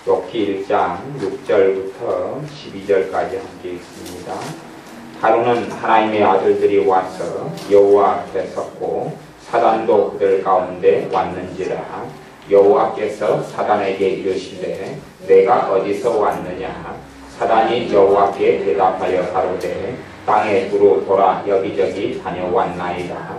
욥기 1장 6절부터 12절까지 함께 있습니다. 하루는 하나님의 아들들이 와서 여호와 앞에 섰고 사단도 그들 가운데 왔는지라. 여호와께서 사단에게 이르시되 내가 어디서 왔느냐. 사단이 여호와께 대답하여 가로되 땅에 두루 돌아 여기저기 다녀왔나이다.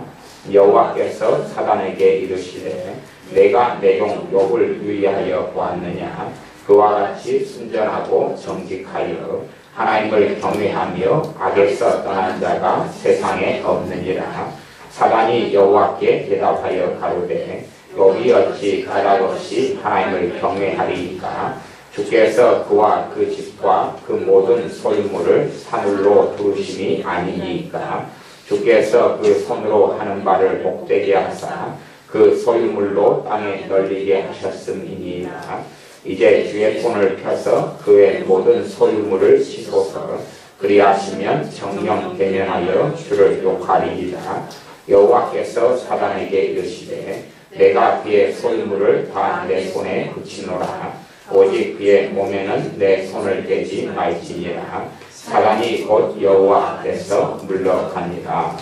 여호와께서 사단에게 이르시되 내가 내 종 욥을 위하여 보았느냐. 그와 같이 순전하고 정직하여 하나님을 경외하며 악에서 떠난 자가 세상에 없느니라. 사단이 여호와께 대답하여 가로되 욥이 어찌 까닭없이 하나님을 경외하리이까. 주께서 그와 그 집과 그 모든 소유물을 사물로 두르심이 아니니까. 주께서 그 손으로 하는 바를 복되게 하사 그 소유물로 땅에 널리게 하셨음이니이다. 이제 주의 손을 펴서 그의 모든 소유물을 씻소서. 그리하시면 정령 대면하여 주를 욕하리이다. 여호와께서 사단에게 이르시되 내가 그의 소유물을 다 내 손에 붙이노라. 오직 그의 몸에는 내 손을 대지 말지니라. 사단이 곧 여호와 앞에서 물러갑니다.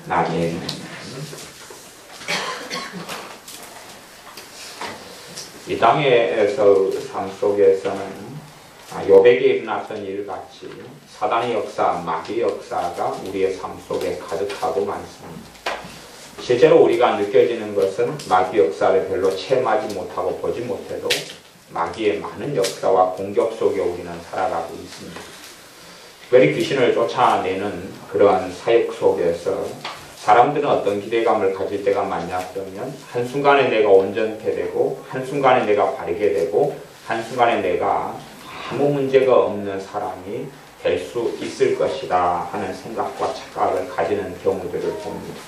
아멘. 이 땅에서 삶 속에서는 욥에게 일어났던 일같이 사단의 역사, 마귀의 역사가 우리의 삶 속에 가득하고 많습니다. 실제로 우리가 느껴지는 것은 마귀 역사를 별로 체험하지 못하고 보지 못해도 마귀의 많은 역사와 공격 속에 우리는 살아가고 있습니다. 특별히 귀신을 쫓아내는 그러한 사역 속에서 사람들은 어떤 기대감을 가질 때가 많냐 그러면 한순간에 내가 온전케 되고 한순간에 내가 바르게 되고 한순간에 내가 아무 문제가 없는 사람이 될 수 있을 것이다 하는 생각과 착각을 가지는 경우들을 봅니다.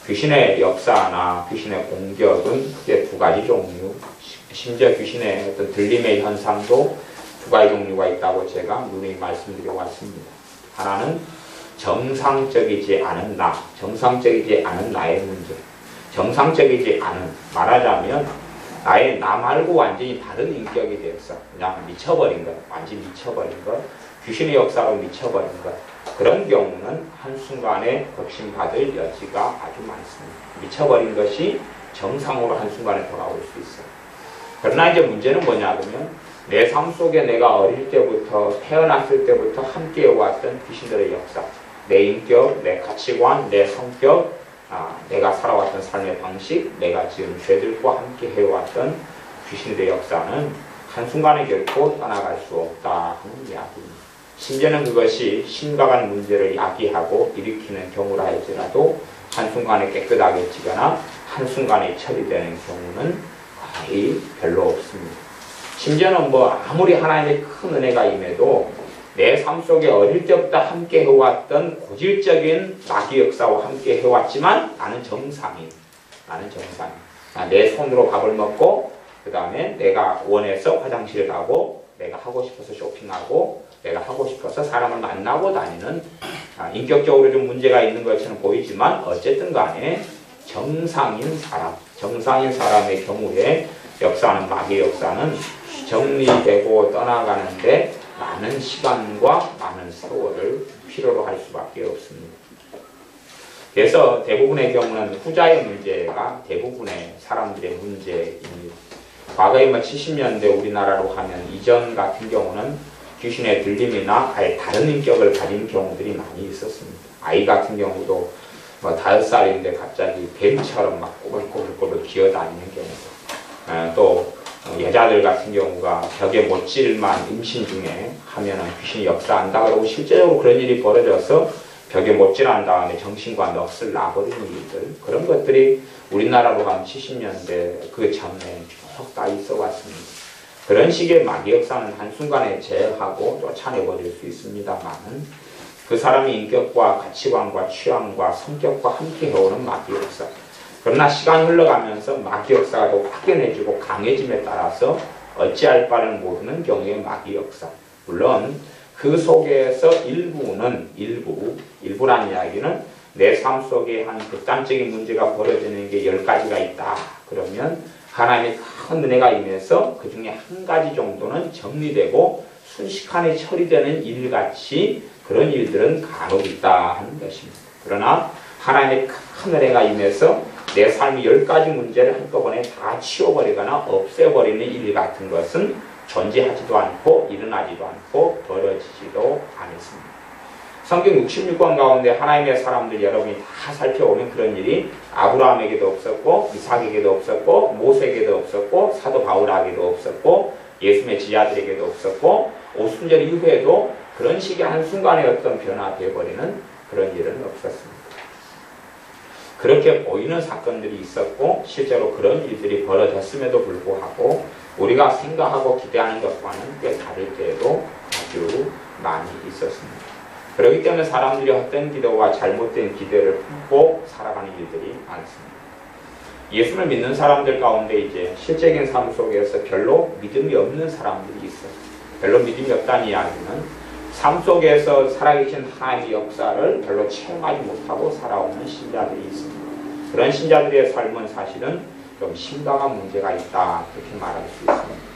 귀신의 역사나 귀신의 공격은 크게 두 가지 종류, 심지어 귀신의 어떤 들림의 현상도 두 가지 종류가 있다고 제가 누누이 말씀드려 왔습니다. 하나는 정상적이지 않은 나, 정상적이지 않은 나의 문제, 정상적이지 않은, 말하자면 나의 나 말고 완전히 다른 인격이 되어서 그냥 미쳐버린 것, 완전히 미쳐버린 것, 귀신의 역사로 미쳐버린 것, 그런 경우는 한순간에 고침받을 여지가 아주 많습니다. 미쳐버린 것이 정상으로 한순간에 돌아올 수 있어요. 그러나 이제 문제는 뭐냐 그러면 내 삶 속에 내가 어릴 때부터 태어났을 때부터 함께 해왔던 귀신들의 역사, 내 인격, 내 가치관, 내 성격, 내가 살아왔던 삶의 방식, 내가 지은 죄들과 함께 해왔던 귀신들의 역사는 한순간에 결코 떠나갈 수 없다 하는 이야기입니다. 심지어는 그것이 심각한 문제를 야기하고 일으키는 경우라 할지라도 한순간에 깨끗하게지거나 한순간에 처리되는 경우는 거의 별로 없습니다. 심지어는 아무리 하나님의 큰 은혜가 임해도 내 삶 속에 어릴 때부터 함께 해왔던 고질적인 마귀 역사와 함께 해왔지만 나는 정상인. 내 손으로 밥을 먹고 그 다음에 내가 원해서 화장실을 가고 내가 하고 싶어서 쇼핑하고 내가 하고 싶어서 사람을 만나고 다니는 인격적으로 좀 문제가 있는 것처럼 보이지만 어쨌든 간에 정상인 사람의 경우에 역사하는 마귀의 역사는 정리되고 떠나가는데 많은 시간과 많은 세월을 필요로 할 수밖에 없습니다. 그래서 대부분의 경우는 후자의 문제가 대부분의 사람들의 문제입니다. 과거에 70년대 우리나라로 하면 이전 같은 경우는 귀신의 들림이나 아예 다른 인격을 가진 경우들이 많이 있었습니다. 아이 같은 경우도 5살인데 갑자기 뱀처럼 막 꼬불꼬불 기어다니는 경우도, 또 여자들 같은 경우가 벽에 못질만 임신 중에 하면은 귀신이 역사한다 그러고 실제적으로 그런 일이 벌어져서 벽에 못질한 다음에 정신과 넋을 놔버리는 일들, 그런 것들이 우리나라로 한 70년대 그 전에 쭉 다 있어 왔습니다. 그런 식의 마귀 역사는 한순간에 제어하고 쫓아내버릴 수 있습니다만 그 사람의 인격과 가치관과 취향과 성격과 함께 해오는 마귀 역사, 그러나 시간이 흘러가면서 마귀 역사가 더 확연해지고 강해짐에 따라서 어찌할 바를 모르는 경우의 마귀 역사, 물론 그 속에서 일부라는 이야기는 내 삶 속에 한 극단적인 문제가 벌어지는 게 10가지가 있다 그러면 하나님의 큰 은혜가 임해서 그 중에 한 가지 정도는 정리되고 순식간에 처리되는 일같이 그런 일들은 간혹 있다 하는 것입니다. 그러나 하나님의 큰 은혜가 임해서 내 삶의 10가지 문제를 한꺼번에 다 치워버리거나 없애버리는 일 같은 것은 존재하지도 않고 일어나지도 않고 벌어지지도 않습니다. 성경 66권 가운데 하나님의 사람들 여러분이 다 살펴보면 그런 일이 아브라함에게도 없었고 이삭에게도 없었고 모세에게도 없었고 사도 바울에게도 없었고 예수님의 지자들에게도 없었고 오순절 이후에도 그런 식의 한순간에 어떤 변화되어 버리는 그런 일은 없었습니다. 그렇게 보이는 사건들이 있었고 실제로 그런 일들이 벌어졌음에도 불구하고 우리가 생각하고 기대하는 것과는 꽤 다를 때에도 아주 많이 있었습니다. 그렇기 때문에 사람들이 헛된 기도와 잘못된 기대를 품고 살아가는 일들이 많습니다. 예수를 믿는 사람들 가운데 이제 실제적인 삶 속에서 별로 믿음이 없는 사람들이 있어요. 별로 믿음이 없다는 이야기는 삶 속에서 살아계신 하나님의 역사를 별로 체험하지 못하고 살아오는 신자들이 있습니다. 그런 신자들의 삶은 사실은 좀 심각한 문제가 있다 그렇게 말할 수 있습니다.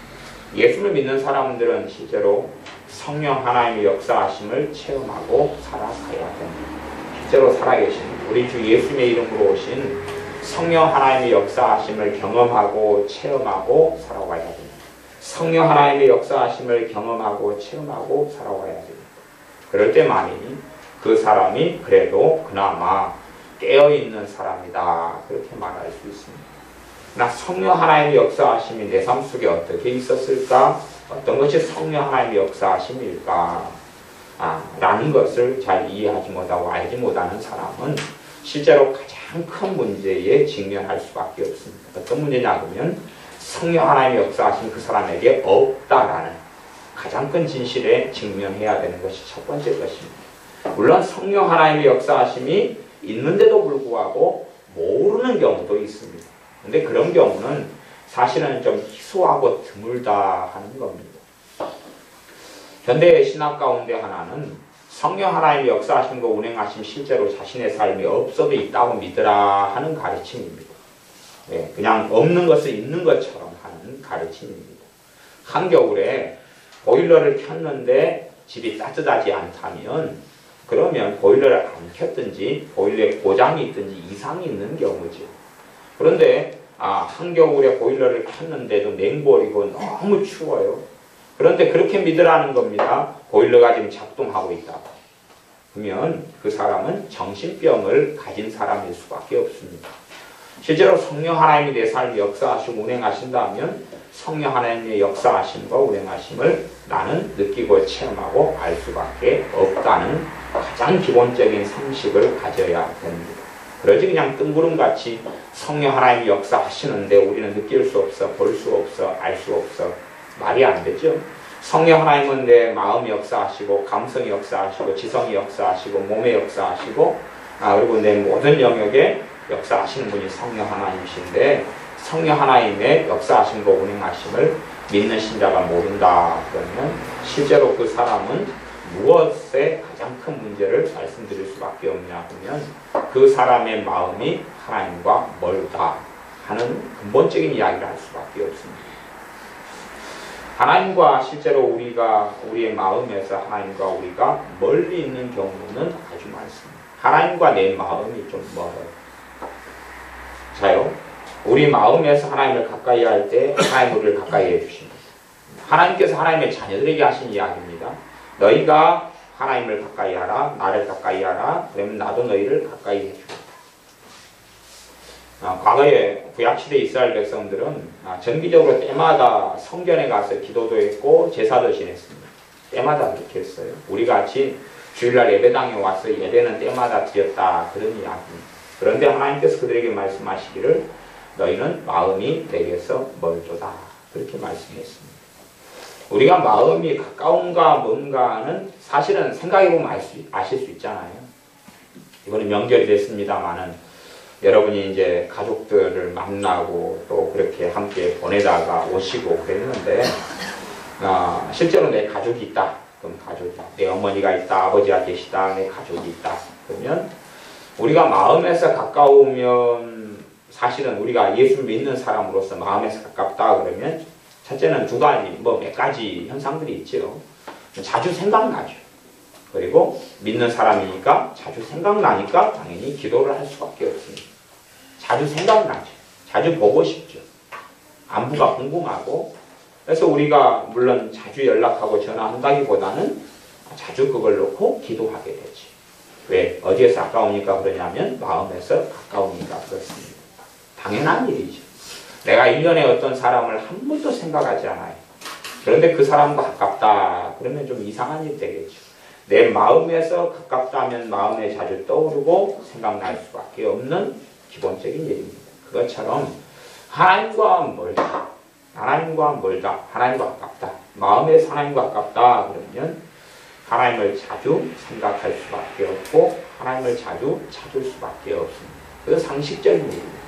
예수를 믿는 사람들은 실제로 성령 하나님의 역사하심을 체험하고 살아가야 됩니다. 실제로 살아계신 우리 주 예수님의 이름으로 오신 성령 하나님의 역사하심을 경험하고 체험하고 살아가야 됩니다. 성령 하나님의 역사하심을 경험하고 체험하고 살아가야 됩니다. 그럴 때만이 그 사람이 그래도 그나마 깨어있는 사람이다 그렇게 말할 수 있습니다. 나 성령 하나님의 역사하심이 내 삶 속에 어떻게 있었을까? 어떤 것이 성령 하나님의 역사하심일까? 라는 것을 잘 이해하지 못하고 알지 못하는 사람은 실제로 가장 큰 문제에 직면할 수밖에 없습니다. 어떤 문제냐 그러면 성령 하나님의 역사하심이 그 사람에게 없다라는 가장 큰 진실에 직면해야 되는 것이 첫 번째 것입니다. 물론 성령 하나님의 역사하심이 있는데도 불구하고 모르는 경우도 있습니다. 근데 그런 경우는 사실은 좀 희소하고 드물다 하는 겁니다. 현대의 신학 가운데 하나는 성령 하나님의 역사하심과 운행하심 실제로 자신의 삶이 없어도 있다고 믿으라 하는 가르침입니다. 네, 그냥 없는 것을 있는 것처럼 하는 가르침입니다. 한겨울에 보일러를 켰는데 집이 따뜻하지 않다면 그러면 보일러를 안 켰든지 보일러에 고장이 있든지 이상이 있는 경우죠. 그런데 한겨울에 보일러를 켰는데도 냉벌이고 너무 추워요. 그런데 그렇게 믿으라는 겁니다. 보일러가 지금 작동하고 있다. 그러면 그 사람은 정신병을 가진 사람일 수밖에 없습니다. 실제로 성령 하나님이 내 삶에 역사하시고 운행하신다면 성령 하나님의 역사하심과 운행하심을 나는 느끼고 체험하고 알 수밖에 없다는 가장 기본적인 상식을 가져야 됩니다. 그러지 그냥 뜬구름같이 성령 하나님이 역사하시는데 우리는 느낄 수 없어, 볼 수 없어, 알 수 없어. 말이 안 되죠. 성령 하나님은 내 마음이 역사하시고 감성이 역사하시고 지성이 역사하시고 몸의 역사하시고 그리고 내 모든 영역에 역사하시는 분이 성령 하나님이신데 성령 하나님의 역사하심과 운행하심을 믿는 신자가 모른다 그러면 실제로 그 사람은 무엇에 가장 큰 문제를 말씀드릴 수밖에 없냐 하면 그 사람의 마음이 하나님과 멀다 하는 근본적인 이야기를 할 수밖에 없습니다. 하나님과 실제로 우리의 마음에서 하나님과 우리가 멀리 있는 경우는 아주 많습니다. 하나님과 내 마음이 좀 멀어요. 자요, 우리 마음에서 하나님을 가까이 할 때 하나님 우리를 가까이 해주십니다. 하나님께서 하나님의 자녀들에게 하신 이야기입니다. 너희가 하나님을 가까이 하라, 나를 가까이 하라, 그러면 나도 너희를 가까이 해주겠다. 과거에 구약시대 이스라엘 백성들은 정기적으로 때마다 성전에 가서 기도도 했고 제사도 지냈습니다. 때마다 그렇게 했어요. 우리같이 주일날 예배당에 와서 예배는 때마다 드렸다 그런 이야기입니다. 그런데 하나님께서 그들에게 말씀하시기를 너희는 마음이 내게서 멀도다 그렇게 말씀했습니다. 우리가 마음이 가까운가 뭔가는 사실은 생각해보면 아실 수 있잖아요. 이번에 명절이 됐습니다만은 여러분이 이제 가족들을 만나고 또 그렇게 함께 보내다가 오시고 그랬는데 실제로 내 가족이 있다. 그럼 가족이 내 어머니가 있다. 아버지가 계시다. 내 가족이 있다. 그러면 우리가 마음에서 가까우면 사실은 우리가 예수 믿는 사람으로서 마음에서 가깝다 그러면 첫째는 두 가지, 몇 가지 현상들이 있죠. 자주 생각나죠. 그리고 믿는 사람이니까 자주 생각나니까 당연히 기도를 할 수밖에 없습니다. 자주 생각나죠. 자주 보고 싶죠. 안부가 궁금하고, 그래서 우리가 물론 자주 연락하고 전화한다기보다는 자주 그걸 놓고 기도하게 되죠. 왜? 어디에서 가까우니까 그러냐면 마음에서 가까우니까 그렇습니다. 당연한 일이죠. 내가 1년에 어떤 사람을 한 번도 생각하지 않아요. 그런데 그 사람과 가깝다 그러면 좀 이상한 일이 되겠죠. 내 마음에서 가깝다면 마음에 자주 떠오르고 생각날 수밖에 없는 기본적인 일입니다. 그것처럼 하나님과 멀다, 하나님과 멀다, 하나님과 가깝다, 마음에서 하나님과 가깝다 그러면 하나님을 자주 생각할 수밖에 없고 하나님을 자주 찾을 수밖에 없습니다. 그것은 상식적인 일입니다.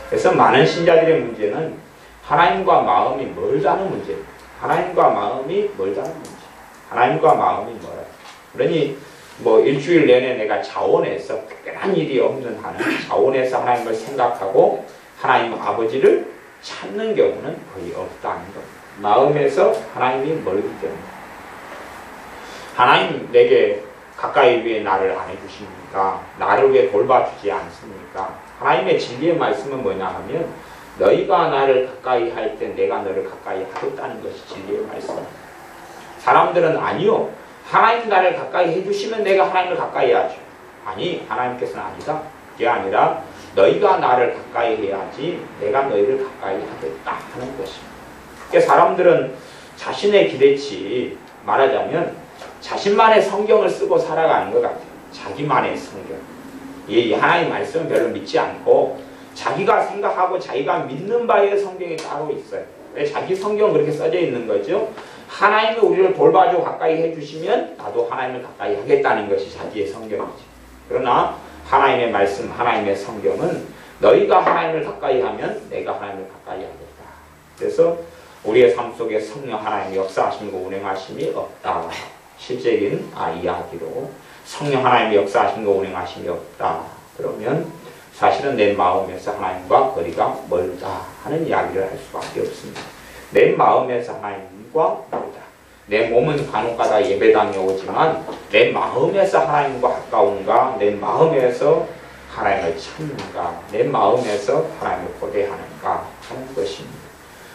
그래서 많은 신자들의 문제는 하나님과 마음이 멀다는 문제입니다. 하나님과 마음이 멀다는 문제. 하나님과 마음이 멀어요. 그러니 일주일 내내 내가 자원해서 특별한 일이 없는 한은 자원해서 하나님을 생각하고 하나님 아버지를 찾는 경우는 거의 없다는 겁니다. 마음에서 하나님이 멀기 때문에. 하나님 내게 가까이 왜 나를 안 해주십니까? 나를 왜 돌봐주지 않습니까? 하나님의 진리의 말씀은 뭐냐 하면 너희가 나를 가까이 할 때 내가 너를 가까이 하겠다는 것이 진리의 말씀입니다. 사람들은 아니요. 하나님 나를 가까이 해주시면 내가 하나님을 가까이 하죠. 아니, 하나님께서는 아니다. 그게 아니라 너희가 나를 가까이 해야지 내가 너희를 가까이 하겠다 하는 것입니다. 그러니까 사람들은 자신의 기대치, 말하자면 자신만의 성경을 쓰고 살아가는 것 같아요. 자기만의 성경. 이 하나님 말씀은 별로 믿지 않고 자기가 생각하고 자기가 믿는 바의 성경이 따로 있어요. 왜 자기 성경은 그렇게 써져 있는 거죠? 하나님이 우리를 돌봐주고 가까이 해주시면 나도 하나님을 가까이 하겠다는 것이 자기의 성경이죠. 그러나 하나님의 말씀, 하나님의 성경은 너희가 하나님을 가까이 하면 내가 하나님을 가까이 하겠다. 그래서 우리의 삶 속에 성령 하나님의 역사하심과 운행하심이 없다. 실제적인 이야기로 성령 하나님의 역사하심과 운행하심이 없다. 그러면 사실은 내 마음에서 하나님과 거리가 멀다 하는 이야기를 할 수밖에 없습니다. 내 마음에서 하나님과 멀다. 내 몸은 간혹가다 예배당에 오지만 내 마음에서 하나님과 가까운가, 내 마음에서 하나님을 찾는가, 내 마음에서 하나님을 고대하는가 하는 것입니다.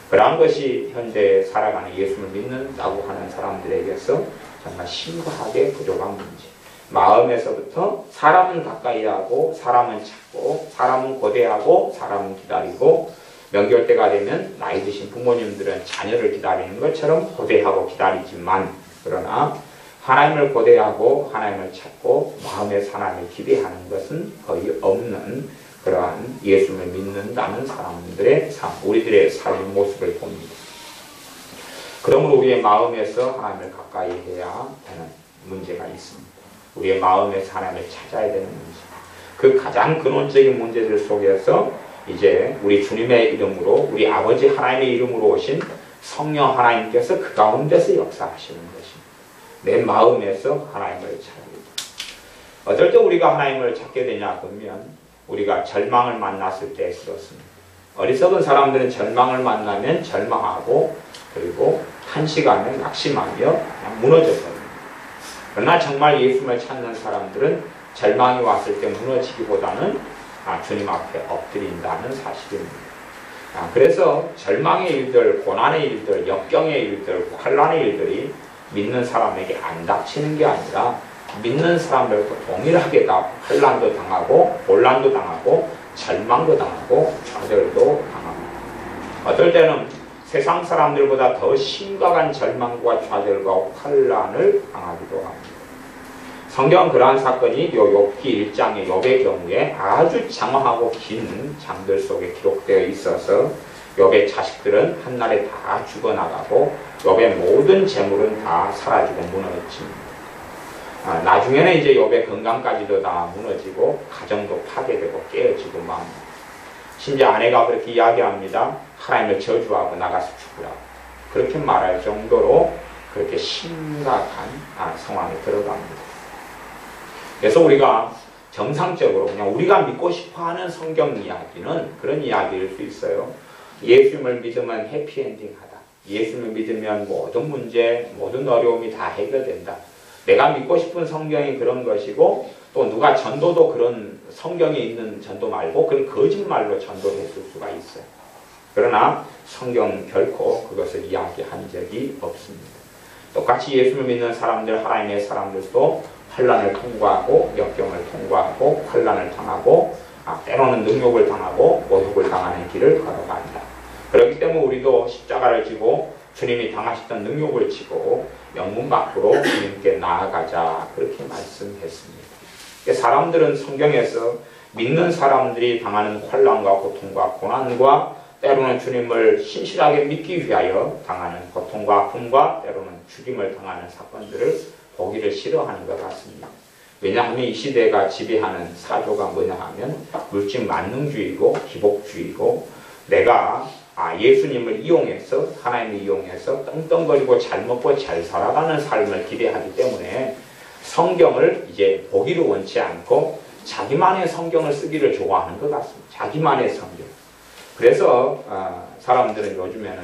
그러한 것이 현대 살아가는 예수를 믿는다고 하는 사람들에게서 정말 심각하게 부족한 문제. 마음에서부터 사람은 가까이 하고 사람은 찾고 사람은 고대하고 사람은 기다리고 명절 때가 되면 나이 드신 부모님들은 자녀를 기다리는 것처럼 고대하고 기다리지만 그러나 하나님을 고대하고 하나님을 찾고 마음에서 하나님을 기대하는 것은 거의 없는 그러한 예수를 믿는다는 사람들의 삶, 우리들의 삶의 모습을 봅니다. 그러므로 우리의 마음에서 하나님을 가까이 해야 되는 문제가 있습니다. 우리의 마음에서 하나님을 찾아야 되는 문제. 그 가장 근원적인 문제들 속에서 이제 우리 주님의 이름으로 우리 아버지 하나님의 이름으로 오신 성령 하나님께서 그 가운데서 역사하시는 것입니다. 내 마음에서 하나님을 찾습니다. 어떨 때 우리가 하나님을 찾게 되냐 그러면 우리가 절망을 만났을 때 그렇습니다. 어리석은 사람들은 절망을 만나면 절망하고 그리고 한시간에 낙심하며 그냥 무너져버립니다. 그러나 정말 예수님을 찾는 사람들은 절망이 왔을 때 무너지기보다는 주님 앞에 엎드린다는 사실입니다. 그래서 절망의 일들, 고난의 일들, 역경의 일들, 환난의 일들이 믿는 사람에게 안 닥치는 게 아니라 믿는 사람들과 동일하게 다 환난도 당하고 곤란도 당하고 절망도 당하고 좌절도 당합니다. 어떨 때는 세상 사람들보다 더 심각한 절망과 좌절과 환난을 당하기도 합니다. 성경은 그러한 사건이 욥기 1장의 욥의 경우에 아주 장황하고 긴 장들 속에 기록되어 있어서 욥의 자식들은 한날에 다 죽어나가고 욥의 모든 재물은 다 사라지고 무너집니다. 나중에는 이제 욥의 건강까지도 다 무너지고 가정도 파괴되고 깨어지고 맙니다. 심지어 아내가 그렇게 이야기합니다. 하나님을 저주하고 나가서 죽으라. 그렇게 말할 정도로 그렇게 심각한 상황에 들어갑니다. 그래서 우리가 정상적으로 그냥 우리가 믿고 싶어하는 성경 이야기는 그런 이야기일 수 있어요. 예수님을 믿으면 해피엔딩하다. 예수님을 믿으면 모든 문제, 모든 어려움이 다 해결된다. 내가 믿고 싶은 성경이 그런 것이고 또 누가 전도도 그런 성경에 있는 전도 말고 그런 거짓말로 전도했을 수가 있어요. 그러나 성경 결코 그것을 이야기한 적이 없습니다. 똑같이 예수를 믿는 사람들, 하나님의 사람들도 환난을 통과하고 역경을 통과하고 환난을 당하고 때로는 능욕을 당하고 모욕을 당하는 길을 걸어간다. 그렇기 때문에 우리도 십자가를 지고 주님이 당하셨던 능욕을 지고 영문 밖으로 주님께 나아가자 그렇게 말씀했습니다. 사람들은 성경에서 믿는 사람들이 당하는 환난과 고통과 고난과 때로는 주님을 신실하게 믿기 위하여 당하는 고통과 아픔과 때로는 죽임을 당하는 사건들을 보기를 싫어하는 것 같습니다. 왜냐하면 이 시대가 지배하는 사조가 뭐냐 하면 물질 만능주의고 기복주의고 내가 예수님을 이용해서 하나님을 이용해서 떵떵거리고 잘 먹고 잘 살아가는 삶을 기대하기 때문에 성경을 이제 보기를 원치 않고 자기만의 성경을 쓰기를 좋아하는 것 같습니다. 자기만의 성경. 그래서 사람들은 요즘에는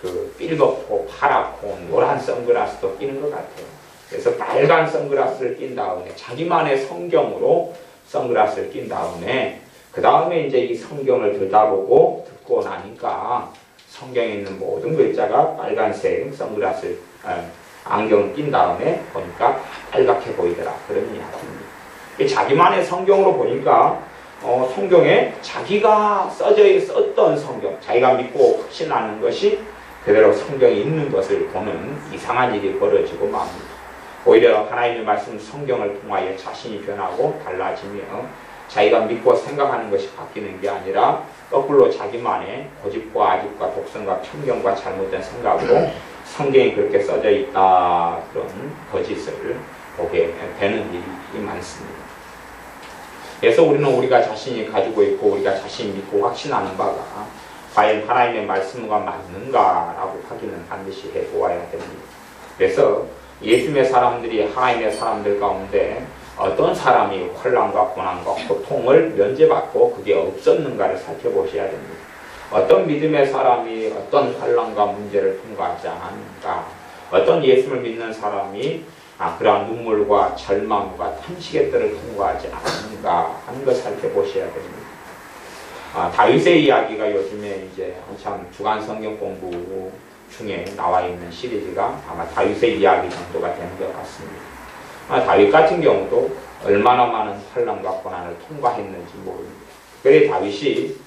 그 삘겋고 파랗고 노란 선글라스도 끼는 것 같아요. 그래서 빨간 선글라스를 낀 다음에 자기만의 성경으로 선글라스를 낀 다음에 그 다음에 이제 이 성경을 들다보고 듣고 나니까 성경에 있는 모든 글자가 빨간색 선글라스 안경을 낀 다음에 보니까 빨갛게 보이더라. 그런 이야기입니다. 자기만의 성경으로 보니까 성경에 자기가 썼던 성경, 자기가 믿고 확신하는 것이 그대로 성경에 있는 것을 보는 이상한 일이 벌어지고 맙니다. 오히려 하나님의 말씀 성경을 통하여 자신이 변하고 달라지며 자기가 믿고 생각하는 것이 바뀌는 게 아니라 거꾸로 자기만의 고집과 아집과 독선과 편견과 잘못된 생각으로 성경이 그렇게 써져 있다 그런 거짓을 보게 되는 일이 많습니다. 그래서 우리는 우리가 자신이 가지고 있고 우리가 자신이 믿고 확신하는 바가 과연 하나님의 말씀과 맞는가라고 확인은 반드시 해보아야 됩니다. 그래서 예수님의 사람들이 하나님의 사람들 가운데 어떤 사람이 환난과 고난과 고통을 면제받고 그게 없었는가를 살펴보셔야 됩니다. 어떤 믿음의 사람이 어떤 환난과 문제를 통과하지 않았는가, 어떤 예수를 믿는 사람이 그러한 눈물과 절망과 탄식의 뜰을 통과하지 않았는가 하는 걸 살펴보셔야 됩니다. 다윗의 이야기가 요즘에 이제 한참 주간 성경 공부 중에 나와 있는 시리즈가 아마 다윗의 이야기 정도가 되는 것 같습니다. 다윗 같은 경우도 얼마나 많은 환난과 고난을 통과했는지 모릅니다. 그래 다윗이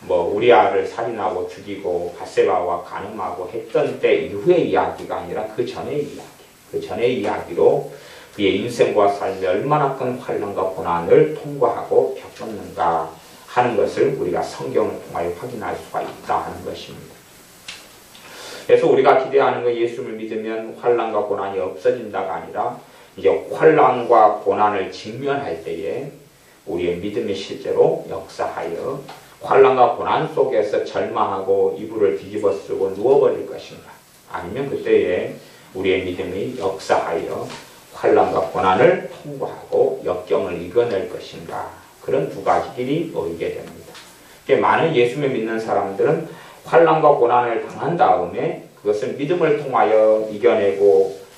우리아를 살인하고 죽이고 밧세바와 간음하고 했던 때 이후의 이야기가 아니라 그 전의 이야기, 그 전의 이야기로 그의 인생과 삶이 얼마나 큰 환난과 고난을 통과하고 겪었는가 하는 것을 우리가 성경을 통하여 확인할 수가 있다 하는 것입니다. 그래서 우리가 기대하는 건 예수를 믿으면 환난과 고난이 없어진다가 아니라 이제 환난과 고난을 직면할 때에 우리의 믿음이 실제로 역사하여 환난과 고난 속에서 절망하고 이불을 뒤집어 쓰고 누워버릴 것인가, 아니면 그때에 우리의 믿음이 역사하여 환난과 고난을 통과하고 역경을 이겨낼 것인가, 그런 두 가지 길이 놓이게 됩니다. 많은 예수를 믿는 사람들은 환난과 고난을 당한 다음에 그것을 믿음을 통하여 이겨내고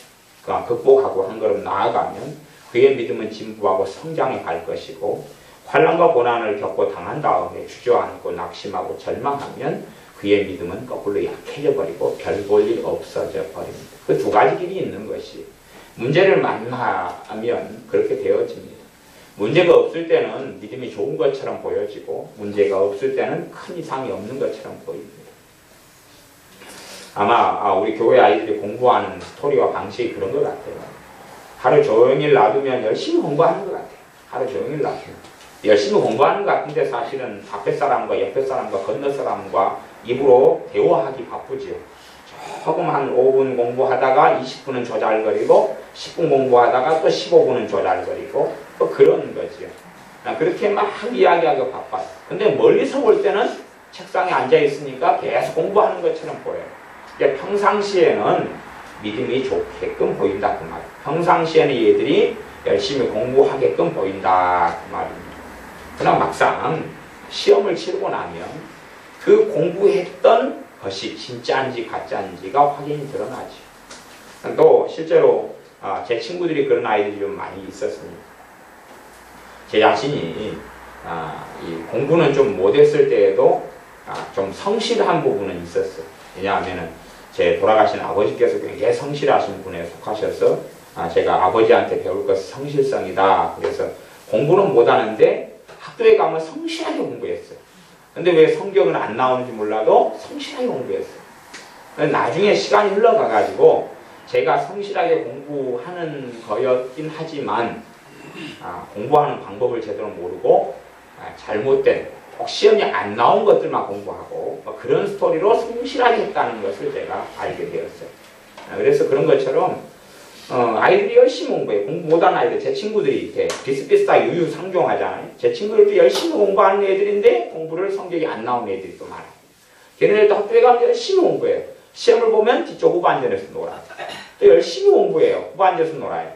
극복하고 한 걸음 나아가면 그의 믿음은 진부하고 성장해 갈 것이고, 환난과 고난을 겪고 당한 다음에 주저앉고 낙심하고 절망하면 그의 믿음은 거꾸로 약해져 버리고 별 볼 일 없어져 버립니다. 그 두 가지 길이 있는 것이, 문제를 만나면 그렇게 되어집니다. 문제가 없을 때는 믿음이 좋은 것처럼 보여지고 문제가 없을 때는 큰 이상이 없는 것처럼 보입니다. 아마 우리 교회 아이들이 공부하는 스토리와 방식이 그런 것 같아요. 하루 종일 놔두면 열심히 공부하는 것 같아요. 하루 종일 놔두면 열심히 공부하는 것 같은데 사실은 앞에 사람과 옆에 사람과 건너 사람과 입으로 대화하기 바쁘지요. 조금 한 5분 공부하다가 20분은 조잘거리고 10분 공부하다가 또 15분은 조잘거리고 또 그런 거지요. 그렇게 막 이야기하기 바빠요. 근데 멀리서 볼 때는 책상에 앉아 있으니까 계속 공부하는 것처럼 보여요. 평상시에는 믿음이 좋게끔 보인다 그 말이에요. 평상시에는 얘들이 열심히 공부하게끔 보인다 그 말입니다. 그러나 막상 시험을 치르고 나면 그 공부했던 것이 진짜인지 가짜인지가 확인이 드러나죠. 또 실제로 제 친구들이 그런 아이들이 좀 많이 있었습니다. 제 자신이 이 공부는 좀 못했을 때에도 좀 성실한 부분은 있었어요. 왜냐하면 제 돌아가신 아버지께서 굉장히 성실하신 분에 속하셔서 제가 아버지한테 배울 것은 성실성이다. 그래서 공부는 못하는데 학교에 가면 성실하게 공부했어요. 근데 왜 성경은 안 나오는지 몰라도 성실하게 공부했어요. 나중에 시간이 흘러가가지고 제가 성실하게 공부하는 거였긴 하지만 공부하는 방법을 제대로 모르고 잘못된 시험이 안 나온 것들만 공부하고 그런 스토리로 성실하게 했다는 것을 제가 알게 되었어요. 그래서 그런 것처럼 아이들이 열심히 공부해요. 공부 못하는 아이들, 제 친구들이 이렇게 비슷비슷하게 유유상종하잖아요. 제 친구들도 열심히 공부하는 애들인데 공부를 성적이 안 나오는 애들이 또 많아요. 걔네들도 학교에 가면 열심히 공부해요. 시험을 보면 뒤쪽 후반전에서 놀아요. 또 열심히 공부해요. 후반전에서 놀아요.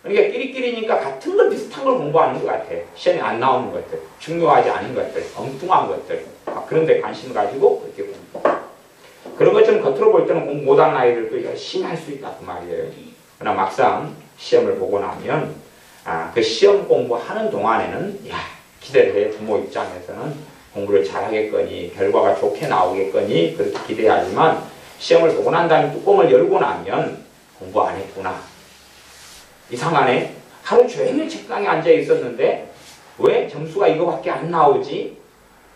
그러니까 끼리끼리니까 같은 걸 비슷한 걸 공부하는 것 같아요. 시험이 안 나오는 것들, 중요하지 않은 것들, 엉뚱한 것들 그런 데 관심을 가지고 그렇게 공부. 그런 것처럼 겉으로 볼 때는 공부 못하는 아이들도 열심히 할 수 있다 그 말이에요. 그러나 막상 시험을 보고 나면 그 시험 공부하는 동안에는 기대를 해. 부모 입장에서는 공부를 잘하겠거니 결과가 좋게 나오겠거니 그렇게 기대하지만 시험을 보고 난 다음에 뚜껑을 열고 나면 공부 안 했구나. 이상하네. 하루 종일 책상에 앉아 있었는데 왜 점수가 이거밖에 안 나오지?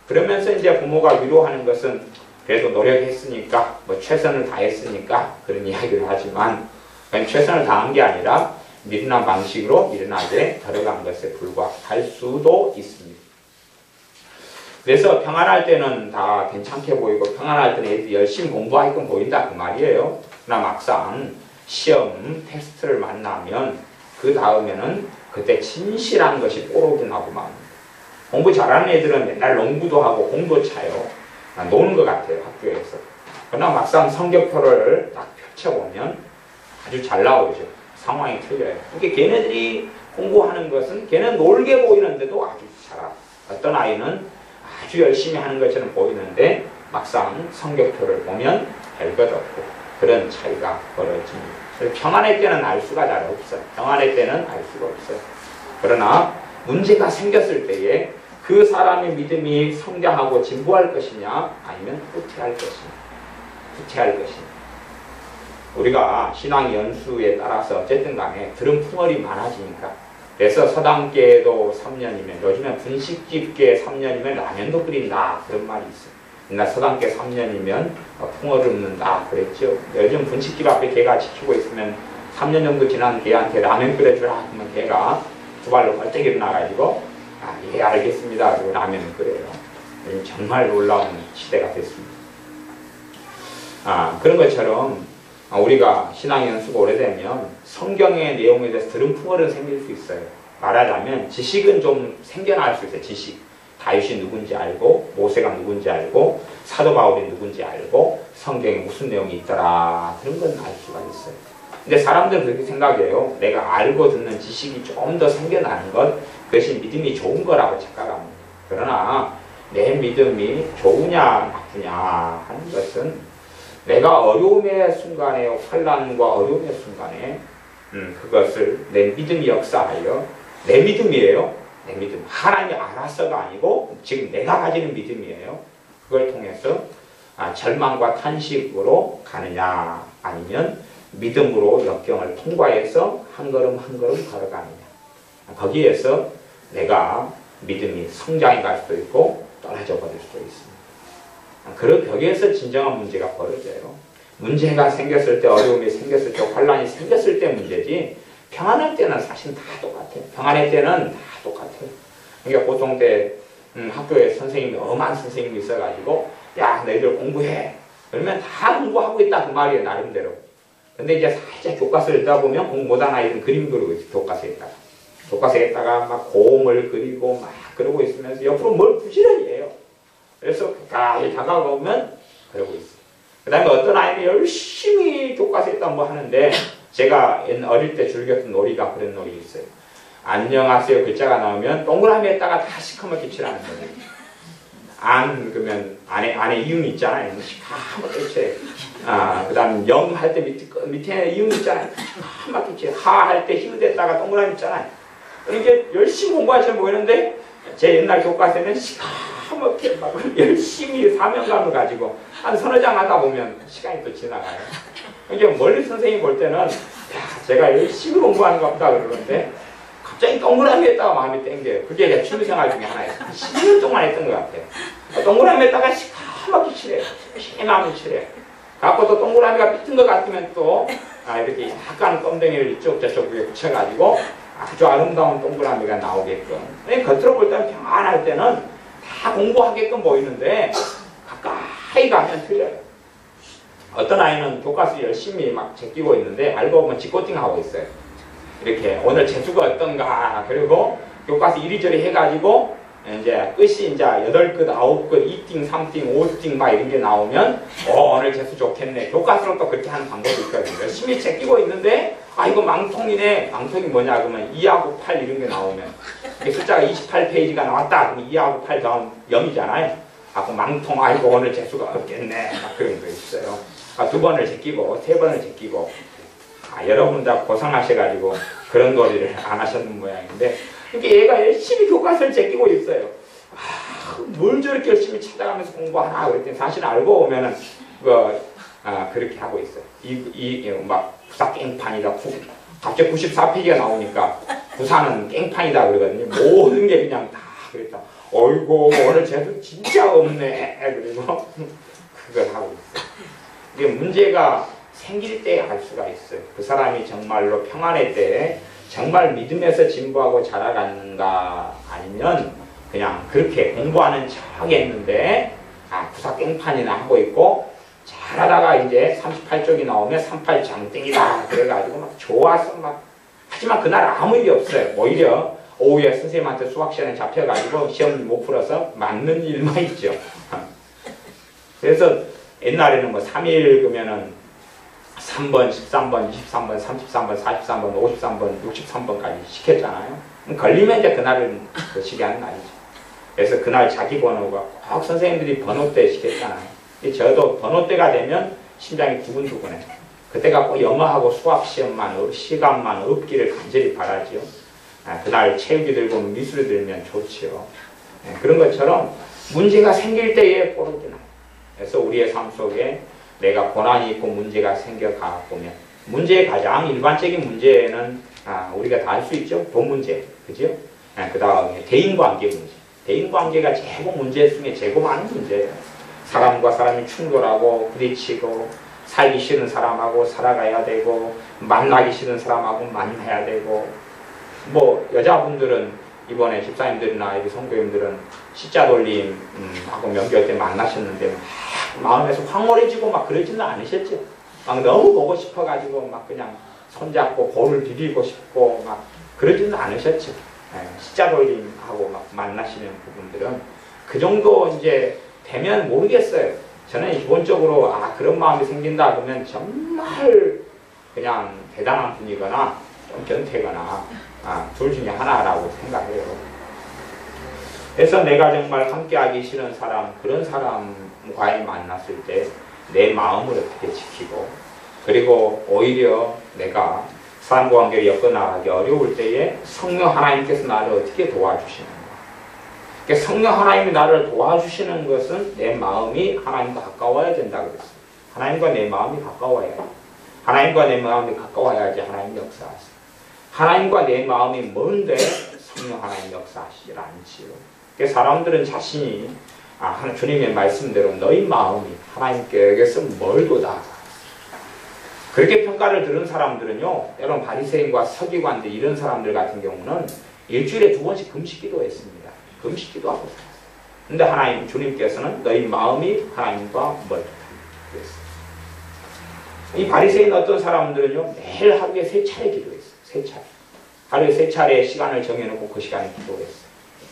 그러면서 이제 부모가 위로하는 것은 그래도 노력했으니까 최선을 다했으니까 그런 이야기를 하지만 최선을 다한 게 아니라 미련한 방식으로 미련하게 들어간 것에 불과할 수도 있습니다. 그래서 평안할 때는 다 괜찮게 보이고 평안할 때는 애들이 열심히 공부하게끔 보인다 그 말이에요. 그러나 막상 시험 테스트를 만나면 그 다음에는 그때 진실한 것이 뽀록이 나고 맙니다. 공부 잘하는 애들은 맨날 농구도 하고 공도 차요. 노는 것 같아요 학교에서. 그러나 막상 성적표를 딱 펼쳐보면 아주 잘 나오죠. 상황이 틀려요. 그러니까 걔네들이 공부하는 것은 걔는 놀게 보이는데도 아주 잘하고 어떤 아이는 아주 열심히 하는 것처럼 보이는데 막상 성적표를 보면 별것 없고 그런 차이가 벌어집니다. 평안의 때는 알 수가 잘 없어요. 평안의 때는 알 수가 없어요. 그러나 문제가 생겼을 때에 그 사람의 믿음이 성장하고 진보할 것이냐 아니면 후퇴할 것이냐. 후퇴할 것이냐. 우리가 신앙 연수에 따라서 어쨌든 간에 들은 풍월이 많아지니까 그래서 서당계도 3년이면 요즘엔 분식집계 3년이면 라면도 끓인다 그런 말이 있어요. 옛날 서당계 3년이면 풍어를 읊는다 그랬죠. 요즘 분식집 앞에 개가 지키고 있으면 3년 정도 지난 개한테 라면 끓여주라 그러면 개가 두 발로 벌떡 일어나가지고 예 알겠습니다 그리고 라면을 끓여요. 정말 놀라운 시대가 됐습니다. 그런 것처럼 우리가 신앙 연수가 오래되면 성경의 내용에 대해서 들은 풍월은 생길 수 있어요. 말하자면 지식은 좀 생겨날 수 있어요. 지식. 다윗이 누군지 알고 모세가 누군지 알고 사도 바울이 누군지 알고 성경에 무슨 내용이 있더라 그런 건 알 수가 있어요. 근데 사람들은 그렇게 생각해요. 내가 알고 듣는 지식이 좀 더 생겨나는 것 그것이 믿음이 좋은 거라고 착각합니다. 그러나 내 믿음이 좋으냐 나쁘냐 하는 것은 내가 어려움의 순간에 환난과 어려움의 순간에 그것을 내 믿음이 역사하여 내 믿음이에요. 내 믿음. 하나님이 알아서가 아니고 지금 내가 가지는 믿음이에요. 그걸 통해서 절망과 탄식으로 가느냐 아니면 믿음으로 역경을 통과해서 한 걸음 한 걸음 걸어가느냐. 거기에서 내가 믿음이 성장해 갈 수도 있고 떨어져 버릴 수도 있습니다. 그런 벽에서 진정한 문제가 벌어져요. 문제가 생겼을 때 어려움이 생겼을 때 환란이 생겼을 때 문제지 평안할 때는 사실 다 똑같아요. 평안할 때는 다 똑같아요. 그러니까 보통 때 학교에 선생님이 엄한 선생님이 있어가지고 야 너희들 공부해 그러면 다 공부하고 있다 그 말이에요 나름대로. 근데 이제 살짝 교과서를 읽다 보면 공부 못한 아이들은 그림 그리고 있어요. 교과서에다가 막 곰을 그리고 막 그러고 있으면서 옆으로 뭘 부지런히 해요. 그래서 가까이 다가오면 그러고 있어요. 그 다음에 어떤 아이는 열심히 교과서에다 뭐 하는데 제가 어릴 때 즐겼던 놀이가 그런 놀이 있어요. 안녕하세요 글자가 나오면 동그라미에다가 다 시커멓게 칠하는 거예요. 안 그러면 안에 이응 있잖아요. 시커멓게 칠해. 그다음 영 할 때 밑에 이응 있잖아요. 시커멓게 칠해. 하 할 때 히읗에다가 동그라미 있잖아요. 이게 열심히 공부하시면 보이는데 제 옛날 교과서에는 시커멓게 막 열심히 사명감을 가지고 한 서너 장 하다 보면 시간이 또 지나가요. 이게 멀리 선생님이 볼 때는 야, 제가 열심히 공부하는 것 같다 그러는데 갑자기 동그라미에다가 마음이 땡겨요. 그게 제 취미생활 중에 하나예요. 10년 동안 했던 것 같아요. 동그라미에다가 시커멓게 칠해요. 심하게 칠해요. 갖고 또 동그라미가 삐튼 것 같으면 또 이렇게 약간 껌댕이를 이쪽 저쪽 위에 붙여가지고 아주 아름다운 동그라미가 나오게끔. 겉으로 볼 때는 평안할 때는 다 공부하게끔 보이는데 가까이 가면 틀려요. 어떤 아이는 교과서 열심히 막 제끼고 있는데 알고 보면 직고팅하고 있어요. 이렇게 오늘 재수가 어떤가 그리고 교과서 이리저리 해가지고 이제 끝이 이제 8끝, 9끝, 2띵, 3띵, 5띵 막 이런 게 나오면 오늘 재수 좋겠네. 교과서로 또 그렇게 하는 방법이 있거든요. 열심히 제끼고 있는데 이거 망통이네. 망통이 뭐냐 그러면 2하고 8 이런 게 나오면 이게 숫자가 28페이지가 나왔다. 그럼 2하고 8 다음 0이잖아요. 그 망통 아이고 오늘 재수가 없겠네. 막 그런 거 있어요. 2번을 제끼고 3번을 제끼고 여러분 다 고생하셔가지고 그런 놀이를 안 하셨는 모양인데 이렇게 얘가 열심히 교과서를 제끼고 있어요. 뭘 저렇게 열심히 찾아가면서 공부하나 그랬더니 사실 알고 보면은 그렇게 하고 있어요. 막 부사 깽판이다. 갑자기 94페이지가 나오니까 부사는 깽판이다 그러거든요. 모든 게 그냥 다 그랬다. 어이구 오늘 쟤도 진짜 없네. 그리고 그걸 하고 있어요. 이게 문제가 생길 때 알 수가 있어요. 그 사람이 정말로 평안할 때 정말 믿음에서 진보하고 자라가는가 아니면 그냥 그렇게 공부하는 척 했는데 부사 깽판이나 하고 있고 잘하다가 이제 38쪽이 나오면 38 장땡이다 그래가지고 막 좋아서 막 하지만 그날 아무 일이 없어요. 오히려 오후에 선생님한테 수학 시간에 잡혀가지고 시험 못 풀어서 맞는 일만 있죠. 그래서 옛날에는 뭐 3일 그러면은 3번, 13번, 23번, 33번, 43번, 53번, 63번까지 시켰잖아요. 걸리면 이제 그날은 그 시기하는 날이죠. 그래서 그날 자기 번호가 꼭 선생님들이 번호 때 시켰잖아요. 저도 번호 때가 되면 심장이 두근두근해요. 그때가 꼭 영어하고 수학 시간만 없기를 간절히 바라지요. 그날 체육이 들고 미술이 들면 좋지요. 그런 것처럼 문제가 생길 때에 꼬르기 나요. 그래서 우리의 삶 속에 내가 고난이 있고 문제가 생겨가 보면 문제의 가장 일반적인 문제는 우리가 다 알 수 있죠. 돈 문제, 그죠? 그 다음에 대인관계 문제. 대인관계가 최고 문제 중에 최고 많은 문제예요. 사람과 사람이 충돌하고 부딪히고 살기 싫은 사람하고 살아가야 되고 만나기 싫은 사람하고 만나야 되고 뭐 여자분들은 이번에 집사님들이나 여기 성도님들은 십자돌림 하고 명절 때 만나셨는데 마음에서 황홀해지고 막 그러지는 않으셨죠. 막 너무 보고 싶어가지고 막 그냥 손잡고 볼을 비비고 싶고 막 그러지는 않으셨죠. 십자돌림하고 막 만나시는 부분들은 그 정도 이제 되면 모르겠어요. 저는 기본적으로 그런 마음이 생긴다 그러면 정말 그냥 대단한 분이거나 좀 변태거나 둘 중에 하나라고 생각해요. 그래서 내가 정말 함께하기 싫은 사람, 그런 사람과의 만났을 때 내 마음을 어떻게 지키고 그리고 오히려 내가 사람과 관계를 엮어나가기 어려울 때에 성령 하나님께서 나를 어떻게 도와주시는가. 그러니까 성령 하나님이 나를 도와주시는 것은 내 마음이 하나님과 가까워야 된다고 그랬어요. 하나님과 내 마음이 가까워야 해요. 하나님과 내 마음이 가까워야지 하나님 역사하세요. 하나님과 내 마음이 먼데 성령 하나님 역사하시질 않지요. 그러니까 사람들은 자신이 주님의 말씀대로 너희 마음이 하나님께서 멀도다. 그렇게 평가를 들은 사람들은요, 여러분 바리새인과 서기관들 이런 사람들 같은 경우는 일주일에 2번씩 금식기도 했습니다. 금식기도 하고 있어요. 근데 하나님 주님께서는 너희 마음이 하나님과 멀다 그랬어요. 이 바리새인 어떤 사람들은요 매일 하루에 3차례 기도했어요. 3차례. 하루에 3차례 시간을 정해놓고 그 시간에 기도했어요.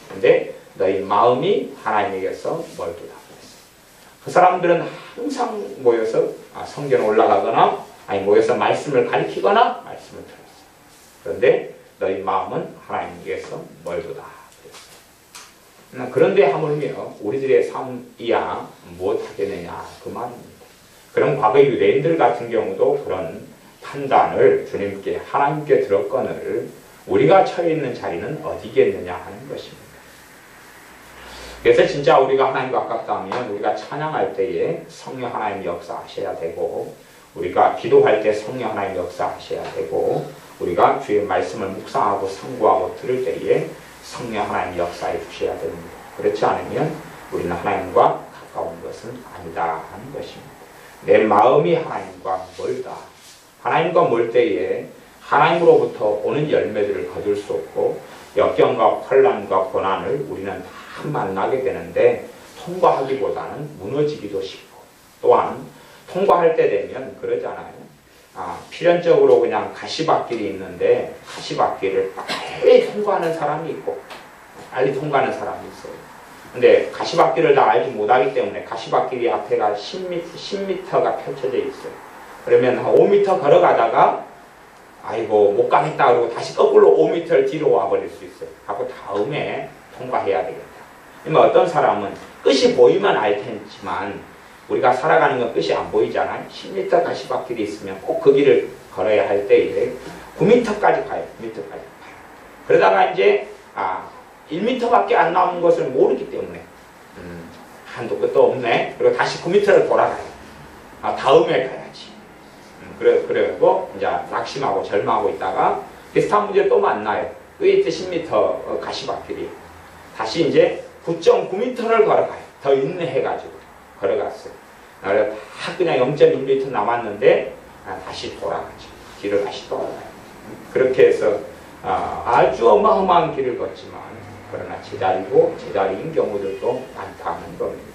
근데 너희 마음이 하나님에게서 멀도다 그랬어요. 그 사람들은 항상 모여서 성전에 올라가거나 모여서 말씀을 가르치거나 말씀을 들었어요. 그런데 너희 마음은 하나님께서 멀도다. 그런데 하물며 우리들의 삶이야 무엇하겠느냐 그 말입니다. 그럼 과거 유대인들 같은 경우도 그런 판단을 주님께 하나님께 들었거늘 우리가 처해 있는 자리는 어디겠느냐 하는 것입니다. 그래서 진짜 우리가 하나님과 가깝다면 우리가 찬양할 때에 성령 하나님 역사하셔야 되고 우리가 기도할 때 성령 하나님 역사하셔야 되고 우리가 주의 말씀을 묵상하고 상고하고 들을 때에 성령 하나님 역사해 주셔야 됩니다. 그렇지 않으면 우리는 하나님과 가까운 것은 아니다 하는 것입니다. 내 마음이 하나님과 멀다. 하나님과 멀 때에 하나님으로부터 오는 열매들을 거둘 수 없고 역경과 혼란과 고난을 우리는 다 만나게 되는데 통과하기보다는 무너지기도 쉽고 또한 통과할 때 되면 그러잖아요. 필연적으로 그냥 가시밭길이 있는데 가시밭길을 빨리 통과하는 사람이 있고 빨리 통과하는 사람이 있어요. 근데 가시밭길을 다 알지 못하기 때문에 가시밭길이 앞에가 10m가 펼쳐져 있어요. 그러면 한 5m 걸어가다가 아이고 못 가겠다 그러고 다시 거꾸로 5m를 뒤로 와버릴 수 있어요. 하고 다음에 통과해야 되겠다. 그러면 어떤 사람은 끝이 보이면 알 테지만 우리가 살아가는 건 끝이 안 보이잖아요. 10m 가시밭길이 있으면 꼭 그 길을 걸어야 할 때에 9m까지 가요. 9m까지 가요. 그러다가 이제 1m밖에 안 남은 것을 모르기 때문에 한도 끝도 없네. 그리고 다시 9m를 돌아가요. 다음에 가야지. 그래고 이제 낙심하고 절망하고 있다가 비슷한 문제 또 만나요. 또 이때 10m 가시밭길이 다시 이제 9.9m를 걸어가요. 더 인내해가지고 걸어갔어요. 그래서 다 그냥 0.1m 남았는데 다시 돌아가죠. 길을 다시 돌아가요. 그렇게 해서 아주 어마어마한 길을 걷지만 그러나 제자리인 경우들도 많다는 겁니다.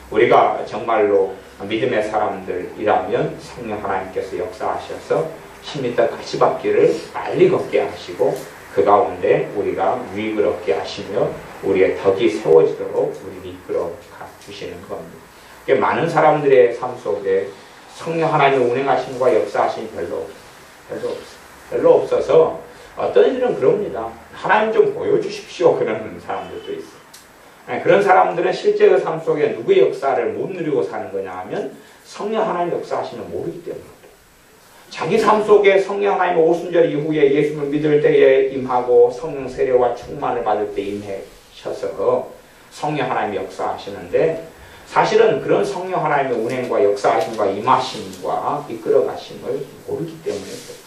우리가 정말로 믿음의 사람들이라면 성령 하나님께서 역사하셔서 10m 가시밭길을 빨리 걷게 하시고 그 가운데 우리가 유익을 얻게 하시며 우리의 덕이 세워지도록 우리를 이끌어 주시는 겁니다. 많은 사람들의 삶 속에 성령 하나님의 운행하심과 역사하심이 별로 없어서 어떤 일은 그럽니다. 하나님 좀 보여주십시오 그러는 사람들도 있어요. 그런 사람들은 실제의 삶 속에 누구의 역사를 못 누리고 사는 거냐 하면 성령 하나님 역사하시면 모르기 때문에 자기 삶 속에 성령 하나님의 오순절 이후에 예수를 믿을 때에 임하고 성령 세례와 충만을 받을 때 임하셔서 성령 하나님의 역사하시는데 사실은 그런 성령 하나님의 운행과 역사하심과 임하심과 이끌어가심을 모르기 때문에 그렇죠.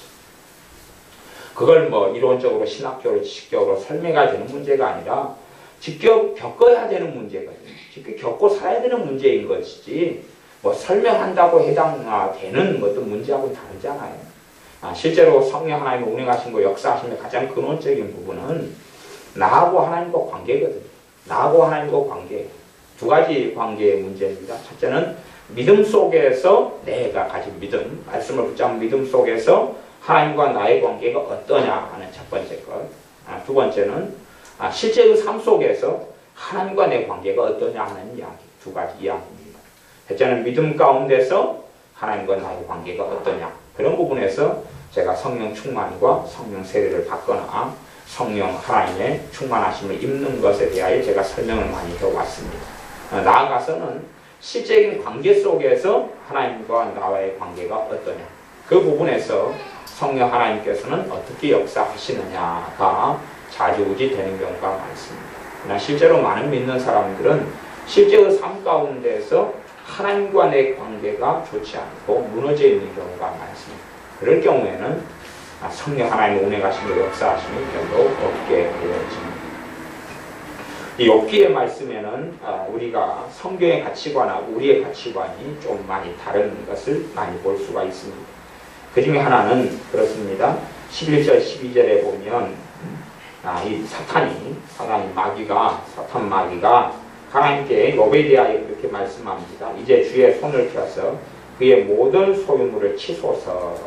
그걸 뭐 이론적으로 신학적으로 지식적으로 설명해야 되는 문제가 아니라 직접 겪어야 되는 문제거든요. 직접 겪고 살아야 되는 문제인 것이지 뭐 설명한다고 해당되는 어떤 문제하고는 다르잖아요. 실제로 성령 하나님의 운행하심과 역사하심의 가장 근원적인 부분은 나하고 하나님과 관계거든요. 나하고 하나님과 관계. 두 가지 관계의 문제입니다. 첫째는 믿음 속에서 내가 가진 믿음, 말씀을 붙잡은 믿음 속에서 하나님과 나의 관계가 어떠냐 하는 첫 번째 것. 두 번째는 실제의 삶 속에서 하나님과 내 관계가 어떠냐 하는 이야기. 두 가지 이야기입니다. 첫째는 믿음 가운데서 하나님과 나의 관계가 어떠냐. 그런 부분에서 제가 성령 충만과 성령 세례를 받거나 성령 하나님의 충만하심을 입는 것에 대하여 제가 설명을 많이 해왔습니다. 나아가서는 실제적인 관계 속에서 하나님과 나와의 관계가 어떠냐. 그 부분에서 성령 하나님께서는 어떻게 역사하시느냐가 좌지우지 되는 경우가 많습니다. 그러나 실제로 많은 믿는 사람들은 실제의 삶 가운데서 하나님과 내 관계가 좋지 않고 무너져 있는 경우가 많습니다. 그럴 경우에는 성령 하나님의 운행하심과 역사하심이 별로 없게 되어집니다. 이 욥기의 말씀에는 우리가 성경의 가치관하고 우리의 가치관이 좀 많이 다른 것을 많이 볼 수가 있습니다. 그 중에 하나는 그렇습니다. 11절 12절에 보면 이 사탄 마귀가 하나님께 욥에 대하여 그렇게 말씀합니다. 이제 주의 손을 펴서 그의 모든 소유물을 치소서.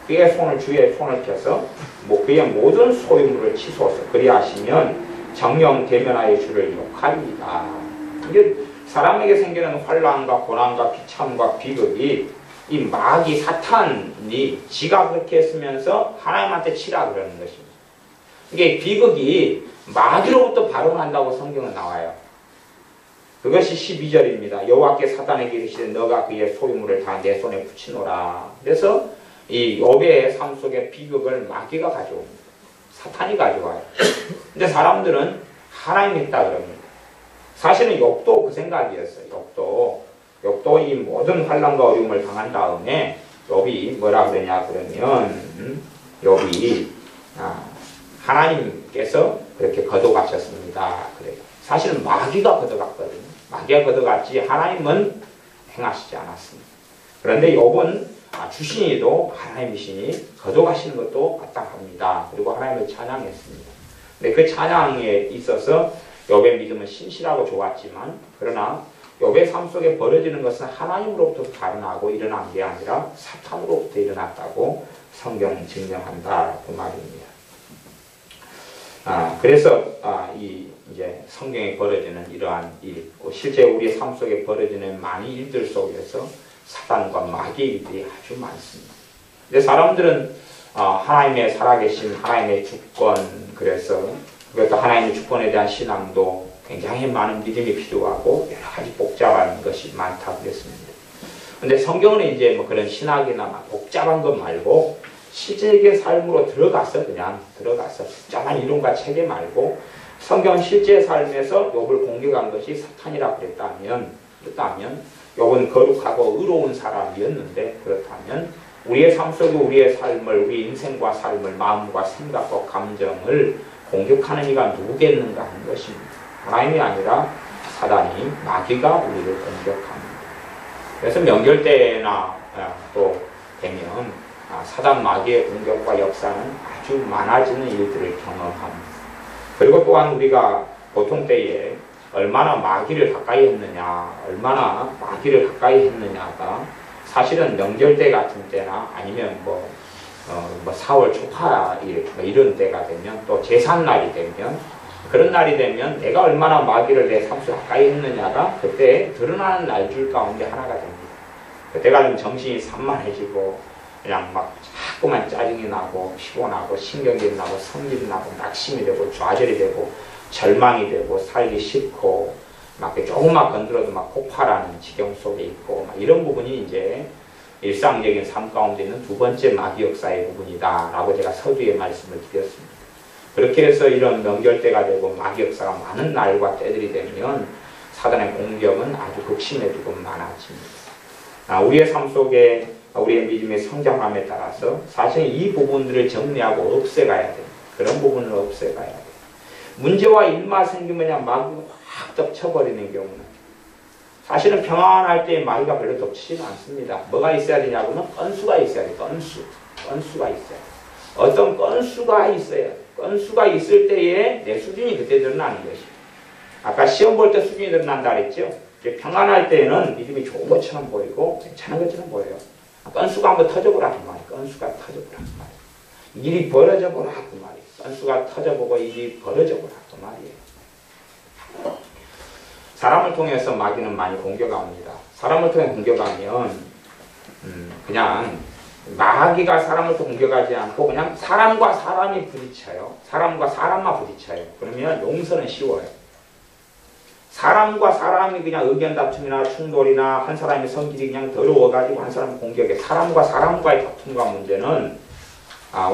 주의 손을 펴서 그의 모든 소유물을 치소서. 그리하시면 정령 대면하여 주를 욕하리이다. 이게 사람에게 생기는 환난과 고난과 비참과 비극이 이 마귀 사탄이 지가 그렇게 했으면서 하나님한테 치라 그러는 것입니다. 이게 비극이 마귀로부터 발원한다고 성경은 나와요. 그것이 12절입니다. 여호와께 사단에게 이르시되 너가 그의 소유물을 다 내 손에 붙이노라. 그래서 이 욥의 삶 속에 비극을 마귀가 가져옵니다. 사탄이 가져와요. 근데 사람들은 하나님이 했다 그럽니다. 사실은 욥도 그 생각이었어요. 욥도 이 모든 환난과 어려움을 당한 다음에 욥이 뭐라 그러냐 그러면 욥이 하나님께서 그렇게 거둬가셨습니다. 그래요. 사실은 마귀가 거둬갔거든요. 마귀가 거둬갔지 하나님은 행하시지 않았습니다. 그런데 욥은 주신이도 하나님이시니 거둬가시는 것도 마땅합니다. 그리고 하나님을 찬양했습니다. 근데 그 찬양에 있어서 욥의 믿음은 신실하고 좋았지만 그러나 욥의 삶 속에 벌어지는 것은 하나님으로부터 발언하고 일어난 게 아니라 사탄으로부터 일어났다고 성경은 증명한다 그 말입니다. 그래서 이제 성경에 벌어지는 이러한 일, 실제 우리의 삶 속에 벌어지는 많은 일들 속에서 사단과 마귀의 일들이 아주 많습니다. 근데 사람들은 하나님의 살아계신 하나님의 주권, 그래서 그것도 하나님의 주권에 대한 신앙도 굉장히 많은 믿음이 필요하고 여러 가지 복잡한 것이 많다 그랬습니다. 근데 성경은 이제 뭐 그런 신학이나 복잡한 것 말고 실제적인 삶으로 들어가서 복잡한 이론과 체계 말고 성경 실제 삶에서 욥을 공격한 것이 사탄이라 그랬다면 욥은 거룩하고 의로운 사람이었는데 그렇다면 우리의 삶 속에 우리의 삶을 우리 인생과 삶을 마음과 생각과 감정을 공격하는 이가 누구겠는가 하는 것입니다. 하나님이 아니라 사단이 마귀가 우리를 공격합니다. 그래서 명절 때나 또 되면 사단 마귀의 공격과 역사는 아주 많아지는 일들을 경험합니다. 그리고 또한 우리가 보통 때에 얼마나 마귀를 가까이 했느냐가 사실은 명절 때 같은 때나 아니면 뭐 4월 초하일 이런 때가 되면 또 제삿날이 되면 그런 날이 되면 내가 얼마나 마귀를 내 삶 속에 가까이 했느냐가 그때 드러나는 날줄 가운데 하나가 됩니다. 그때가 좀 정신이 산만해지고 그냥 막 자꾸만 짜증이 나고 피곤하고 신경질이 나고 성질이 나고 낙심이 되고 좌절이 되고 절망이 되고 살기 싫고 막 조금만 건드려도 막 폭발하는 지경 속에 있고 막 이런 부분이 이제 일상적인 삶 가운데 있는 두 번째 마귀 역사의 부분이다 라고 제가 서두에 말씀을 드렸습니다. 그렇게 해서 이런 명절 때가 되고 마귀 역사가 많은 날과 때들이 되면 사단의 공격은 아주 극심해지고 많아집니다. 우리의 삶 속에 우리의 믿음의 성장함에 따라서 사실 이 부분들을 정리하고 없애가야 됩니다. 그런 부분을 없애가야 돼요. 문제와 일만 생기면 마귀가 확 덮쳐버리는 경우는 사실은 평안할 때 마귀가 별로 덮치지는 않습니다. 뭐가 있어야 되냐고는 건수가 있어야 돼요. 건수가 있어야 돼요. 어떤 건수가 있어야 돼요. 건수가 있을 때에 내 수준이 그때 드러나는 것이죠. 아까 시험 볼 때 수준이 드러난다 그랬죠. 평안할 때는 믿음이 좋은 것처럼 보이고 괜찮은 것처럼 보여요. 건수가 한번 터져보라 그 말이에요. 건수가 터져보라 그 말이에요. 일이 벌어져 보라 그 말이에요. 건수가 터져보고 일이 벌어져 보라 그 말이에요. 사람을 통해서 마귀는 많이 공격합니다. 사람을 통해 공격하면 그냥 마귀가 사람을 공격하지 않고 그냥 사람과 사람이 부딪혀요. 사람과 사람만 부딪혀요. 그러면 용서는 쉬워요. 사람과 사람이 그냥 의견 다툼이나 충돌이나 한 사람의 성질이 그냥 더러워가지고 한 사람 공격해. 사람과 사람과의 다툼과 문제는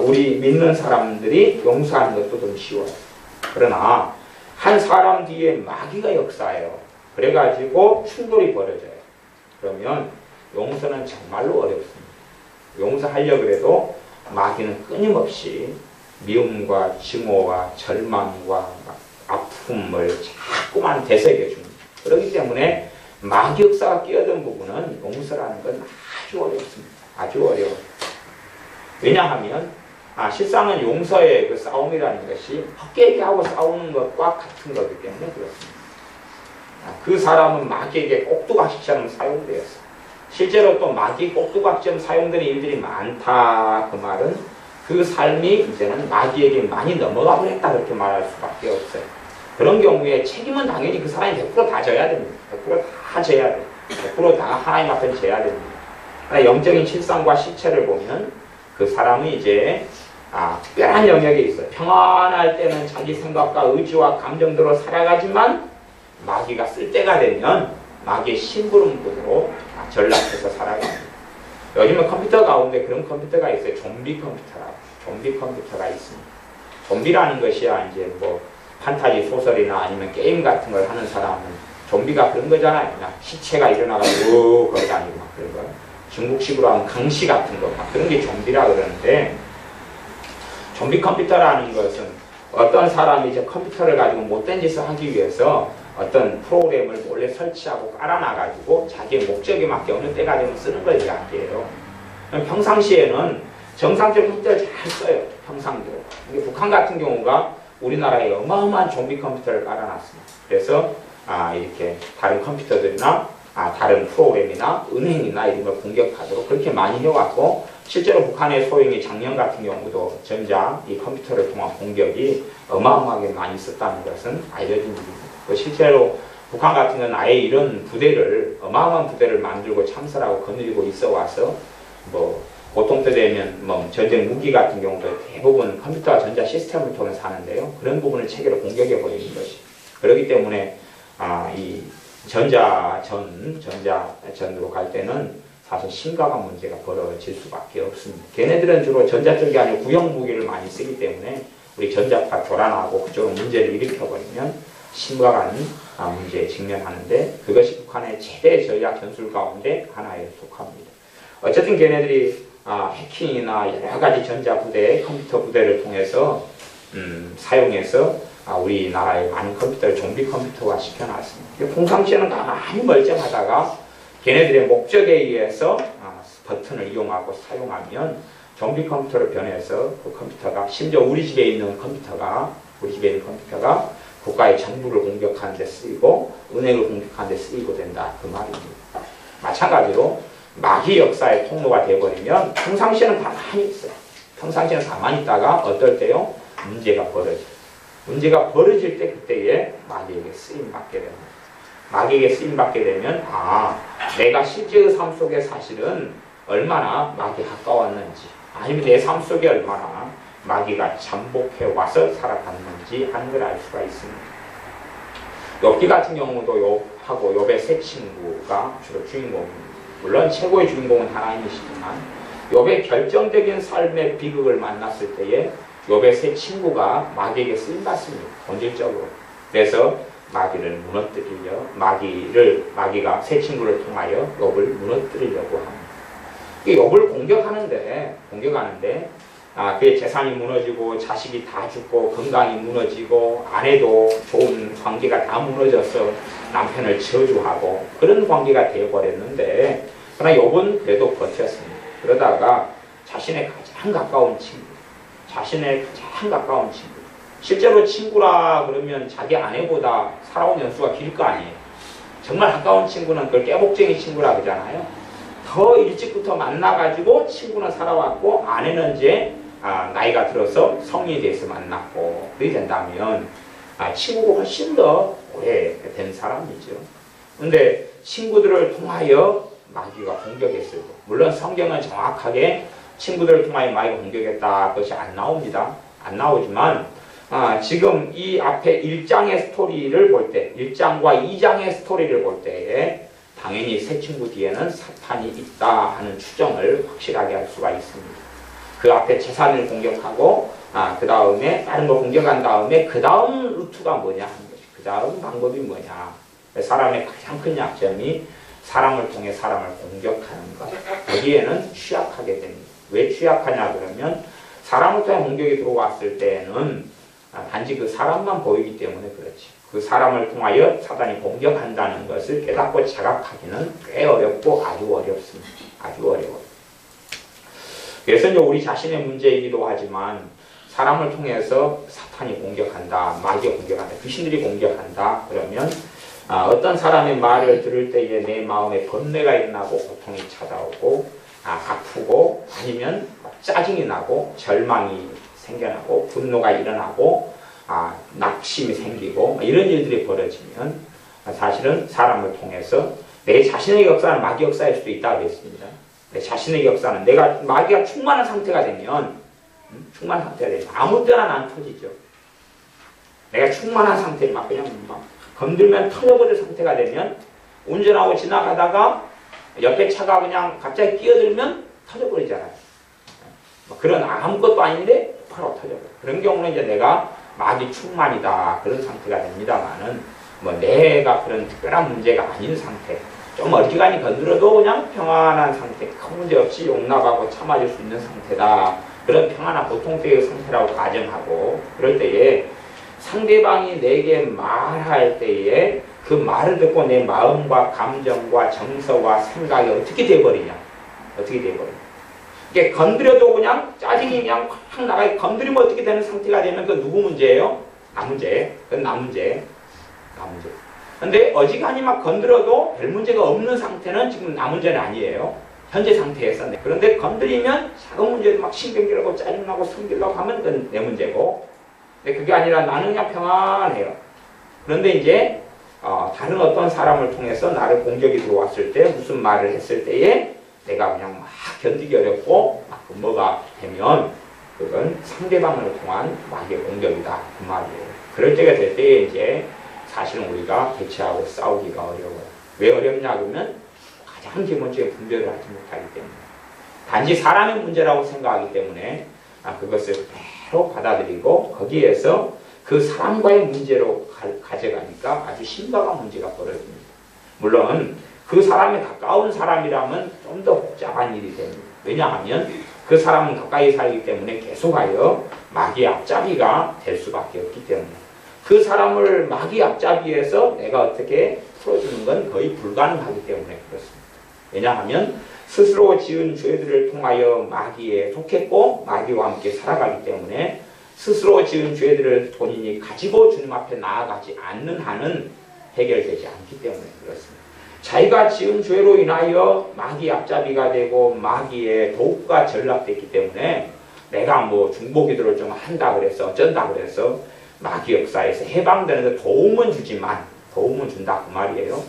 우리 믿는 사람들이 용서하는 것도 좀 쉬워요. 그러나 한 사람 뒤에 마귀가 역사해요. 그래가지고 충돌이 벌어져요. 그러면 용서는 정말로 어렵습니다. 용서하려고 해도 마귀는 끊임없이 미움과 증오와 절망과 아픔을 자꾸만 되새겨줍니다. 그렇기 때문에 마귀 역사가 끼어든 부분은 용서라는 건 아주 어렵습니다. 아주 어려워요. 왜냐하면 실상은 용서의 그 싸움이라는 것이 헛되게 하고 싸우는 것과 같은 거기 때문에 그렇습니다. 그 사람은 마귀에게 꼭두각시처럼 사용되었어요. 실제로 또 마귀 꼭두각시처럼 사용되는 일들이 많다. 그 말은 그 삶이 이제는 마귀에게 많이 넘어가 버렸다 그렇게 말할 수밖에 없어요. 그런 경우에 책임은 당연히 그 사람이 100% 다 져야 됩니다. 100% 다 져야 돼요. 100% 다 하나님 앞에 져야 됩니다. 영적인 실상과 실체를 보면 그 사람이 이제 특별한 영역이 있어요. 평안할 때는 자기 생각과 의지와 감정대로 살아가지만 마귀가 쓸 때가 되면 마귀의 심부름꾼으로 전락해서 살아갑니다. 요즘은 컴퓨터 가운데 그런 컴퓨터가 있어요. 좀비 컴퓨터라고. 좀비 컴퓨터가 있습니다. 좀비라는 것이야 이제 뭐 판타지 소설이나 아니면 게임 같은 걸 하는 사람은 좀비가 그런 거잖아요. 그냥 시체가 일어나가지고 걸어다니고 막 그런 거. 중국식으로 하면 강시 같은 거 막 그런 게 좀비라 그러는데, 좀비 컴퓨터라는 것은 어떤 사람이 이제 컴퓨터를 가지고 못된 짓을 하기 위해서 어떤 프로그램을 몰래 설치하고 깔아놔가지고 자기의 목적에 맞게 어느 때가 되면 쓰는 걸 이야기해요. 평상시에는 정상적인 컴퓨터를 잘 써요. 평상적으로. 북한 같은 경우가 우리나라에 어마어마한 좀비 컴퓨터를 깔아놨습니다. 그래서 이렇게 다른 컴퓨터들이나 다른 프로그램이나 은행이나 이런 걸 공격하도록 그렇게 많이 해왔고, 실제로 북한의 소행이 작년 같은 경우도 전자 이 컴퓨터를 통한 공격이 어마어마하게 많이 있었다는 것은 알려진 일입니다. 실제로 북한 같은 경우는 아예 이런 부대를 어마어마한 부대를 만들고 참설하고 거느리고 있어 와서 뭐 보통 때 되면 뭐 전쟁 무기 같은 경우도 대부분 컴퓨터와 전자 시스템을 통해서 하는데요. 그런 부분을 체계로 공격해 버리는 것이. 그렇기 때문에 이 전자전으로 갈 때는 사실 심각한 문제가 벌어질 수밖에 없습니다. 걔네들은 주로 전자 쪽이 아니고 구형 무기를 많이 쓰기 때문에 우리 전자파 교란하고 그쪽으로 문제를 일으켜버리면 심각한 문제에 직면하는데, 그것이 북한의 최대 전략 전술 가운데 하나에 속합니다. 어쨌든 걔네들이 해킹이나 여러 가지 전자 부대, 컴퓨터 부대를 통해서 사용해서 우리나라의 많은 컴퓨터를 좀비 컴퓨터화 시켜놨습니다. 평상시에는 가만히 멀쩡하다가 걔네들의 목적에 의해서 버튼을 이용하고 사용하면 좀비 컴퓨터로 변해서 그 컴퓨터가, 심지어 우리 집에 있는 컴퓨터가 국가의 정부를 공격하는 데 쓰이고 은행을 공격하는 데 쓰이고 된다, 그 말입니다. 마찬가지로 마귀 역사의 통로가 되어버리면 평상시에는 가만히 있어요. 평상시에는 가만히 있다가 어떨 때요? 문제가 벌어져요. 문제가 벌어질 때 그때에 마귀에게 쓰임받게 됩니다. 마귀에게 쓰임받게 되면 내가 실제의 삶 속에 사실은 얼마나 마귀에 가까웠는지, 아니면 내 삶 속에 얼마나 마귀가 잠복해 와서 살아갔는지 하는 걸 알 수가 있습니다. 욥기 같은 경우도 욥하고 욥의 세 친구가 주로 주인공입니다. 물론 최고의 주인공은 하나님이시지만 욥의 결정적인 삶의 비극을 만났을 때에 욥의 세 친구가 마귀에게 쓰임받습니다. 본질적으로. 그래서 마귀를 무너뜨리려 마귀가 세 친구를 통하여 욥을 무너뜨리려고 합니다. 욥을 공격하는데 그의 재산이 무너지고 자식이 다 죽고 건강이 무너지고 아내도 좋은 관계가 다 무너져서 남편을 저주하고 그런 관계가 되어버렸는데, 그러나 욥은 그래도 버텼습니다. 그러다가 자신의 가장 가까운 친구, 실제로 친구라 그러면 자기 아내보다 살아온 연수가 길 거 아니에요. 정말 가까운 친구는 그걸 깨복쟁이 친구라 그러잖아요. 더 일찍부터 만나가지고 친구는 살아왔고 아내는 이제 나이가 들어서 성인이 돼서 만났고, 그렇게 된다면 친구가 훨씬 더 오래된 사람이죠. 근데 친구들을 통하여 마귀가 공격했어요. 물론 성경은 정확하게 친구들을 통하여 마귀가 공격했다 그것이 안 나옵니다. 안 나오지만 지금 이 앞에 1장의 스토리를 볼 때, 1장과 2장의 스토리를 볼 때에 당연히 새 친구 뒤에는 사탄이 있다 하는 추정을 확실하게 할 수가 있습니다. 그 앞에 재산을 공격하고 그 다음에 다른 걸 공격한 다음에 그 다음 루트가 뭐냐 하는 것이, 그 다음 방법이 뭐냐. 사람의 가장 큰 약점이 사람을 통해 사람을 공격하는 것, 거기에는 취약하게 됩니다. 왜 취약하냐 그러면 사람을 통해 공격이 들어왔을 때는 단지 그 사람만 보이기 때문에 그렇지, 그 사람을 통하여 사단이 공격한다는 것을 깨닫고 자각하기는 꽤 어렵고 아주 어렵습니다. 아주 어려워요. 그래서 이제 우리 자신의 문제이기도 하지만 사람을 통해서 사탄이 공격한다, 마귀가 공격한다, 귀신들이 공격한다 그러면 어떤 사람의 말을 들을 때에 내 마음에 번뇌가 일어나고 고통이 찾아오고 아프고 아니면 짜증이 나고 절망이 생겨나고 분노가 일어나고 낙심이 생기고 이런 일들이 벌어지면 사실은 사람을 통해서 내 자신의 역사는 마귀 역사일 수도 있다고 했습니다. 내 자신의 역사는 내가 마귀가 충만한 상태가 되면 충만한 상태가 되면 아무 때나 난 터지죠. 내가 충만한 상태에 막 그냥 막 건들면 터져버릴 상태가 되면 운전하고 지나가다가 옆에 차가 그냥 갑자기 끼어들면 터져버리잖아요. 그런 아무것도 아닌데 바로 터져버려요. 그런 경우는 이제 내가 막이 충만이다 그런 상태가 됩니다만은 뭐 내가 그런 특별한 문제가 아닌 상태, 좀 어지간히 건드려도 그냥 평안한 상태, 큰 문제 없이 용납하고 참아줄 수 있는 상태다. 그런 평안한 보통때의 상태라고 가정하고, 그럴 때에 상대방이 내게 말할 때에 그 말을 듣고 내 마음과 감정과 정서와 생각이 어떻게 돼버리냐, 어떻게 돼버리냐. 이게 건드려도 그냥 짜증이 그냥 확 나가. 건드리면 어떻게 되는 상태가 되면 그 누구 문제예요? 나 문제. 그건 나 문제. 나 문제. 근데 어지간히 막 건드려도 별 문제가 없는 상태는 지금 나 문제는 아니에요. 현재 상태에서. 그런데 건드리면 작은 문제도 막 신경질하고 짜증나고 성질나고 하면 그건 내 문제고. 근데 그게 아니라 나는 그냥 평안해요. 그런데 이제 다른 어떤 사람을 통해서 나를 공격이 들어왔을 때 무슨 말을 했을 때에 내가 그냥 막 견디기 어렵고 막 뭐가 되면 그건 상대방을 통한 마귀의 공격이다 그 말이에요. 그럴 때가 될 때에 이제 사실은 우리가 대처하고 싸우기가 어려워요. 왜 어렵냐 그러면 가장 기본적인 분별을 하지 못하기 때문에, 단지 사람의 문제라고 생각하기 때문에 그것을 그대로 받아들이고 거기에서 그 사람과의 문제로 가져가니까 아주 심각한 문제가 벌어집니다. 물론 그 사람에 가까운 사람이라면 좀 더 복잡한 일이 됩니다. 왜냐하면 그 사람은 가까이 살기 때문에 계속하여 마귀의 앞잡이가 될 수밖에 없기 때문에, 그 사람을 마귀 앞잡이에서 내가 어떻게 풀어주는 건 거의 불가능하기 때문에 그렇습니다. 왜냐하면 스스로 지은 죄들을 통하여 마귀에 속했고 마귀와 함께 살아가기 때문에 스스로 지은 죄들을 본인이 가지고 주님 앞에 나아가지 않는 한은 해결되지 않기 때문에 그렇습니다. 자기가 지은 죄로 인하여 마귀 앞잡이가 되고 마귀의 도구가 전락됐기 때문에 내가 뭐 중보기도를 좀 한다 그래서 어쩐다 그래서 마귀 역사에서 해방되는데 도움은 주지만, 도움은 준다 그 말이에요.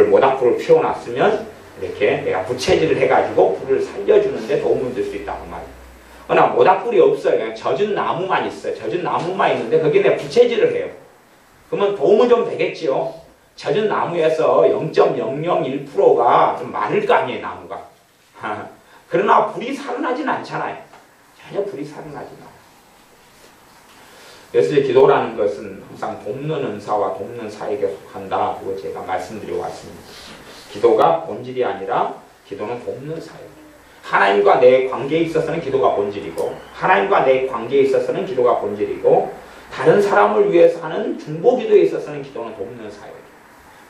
모닥불을 피워놨으면 이렇게 내가 부채질을 해가지고 불을 살려주는데 도움을 줄 수 있다 그 말이에요. 그러나 모닥불이 없어요. 그냥 젖은 나무만 있어요. 젖은 나무만 있는데 거기에 내가 부채질을 해요. 그러면 도움은 좀 되겠지요. 젖은 나무에서 0.001%가 좀 많을 거 아니에요, 나무가. 그러나 불이 살아나진 않잖아요. 전혀 불이 살아나진 않아요. 그래서 기도라는 것은 항상 돕는 은사와 돕는 사에게 속한다. 그거 제가 말씀드리고 왔습니다. 기도가 본질이 아니라 기도는 돕는 사예요. 하나님과 내 관계에 있어서는 기도가 본질이고, 하나님과 내 관계에 있어서는 기도가 본질이고, 다른 사람을 위해서 하는 중보기도에 있어서는 기도는 돕는 사예요.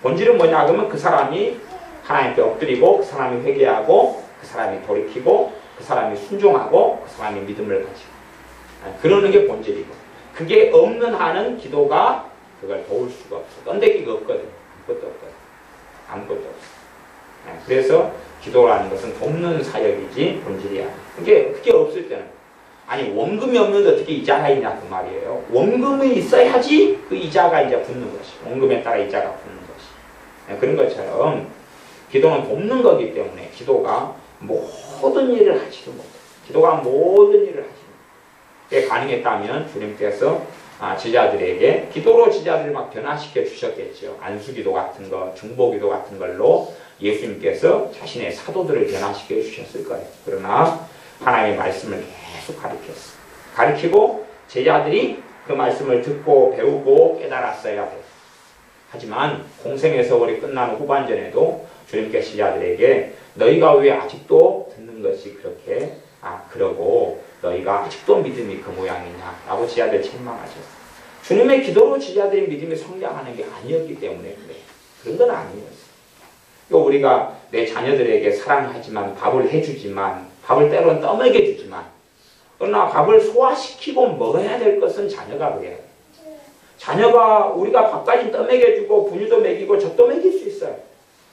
본질은 뭐냐 그러면 그 사람이 하나님께 엎드리고 그 사람이 회개하고 그 사람이 돌이키고 그 사람이 순종하고 그 사람이 믿음을 가지고 그러는 게 본질이고, 그게 없는 한은 기도가 그걸 도울 수가 없어. 던데기가 없거든. 아무것도 없거든. 아무것도 없어. 그래서 기도라는 것은 돕는 사역이지 본질이 아니야. 그게 없을 때는, 아니 원금이 없는데 어떻게 이자가 있냐 그 말이에요. 원금이 있어야지 그 이자가 이제 붙는 것이, 원금에 따라 이자가 붙는 것이. 그런 것처럼 기도는 돕는 거기 때문에 기도가 모든 일을 하지도 못해. 기도가 모든 일을 하지 못해. 그게 가능했다면 주님께서 제자들에게 기도로 제자들을 막 변화시켜 주셨겠죠. 안수기도 같은 거, 중보기도 같은 걸로 예수님께서 자신의 사도들을 변화시켜 주셨을 거예요. 그러나 하나님의 말씀을 계속 가르쳤어요. 가르치고 제자들이 그 말씀을 듣고 배우고 깨달았어야 돼요. 하지만 공생의 세월이 끝나는 후반전에도 주님께서 제자들에게 너희가 왜 아직도 듣는 것이 그렇게 그러고 너희가 아직도 믿음이 그 모양이냐 라고 제자들 책망하셨어요. 주님의 기도로 제자들의 믿음이 성장하는 게 아니었기 때문에 그래요. 그런 건 아니었어요. 우리가 내 자녀들에게 사랑하지만 밥을 해주지만 밥을 때로는 떠먹여주지만, 그러나 밥을 소화시키고 먹어야 될 것은 자녀가 그래요. 자녀가 우리가 밥까지 떠먹여주고 분유도 먹이고 젖도 먹일 수 있어요.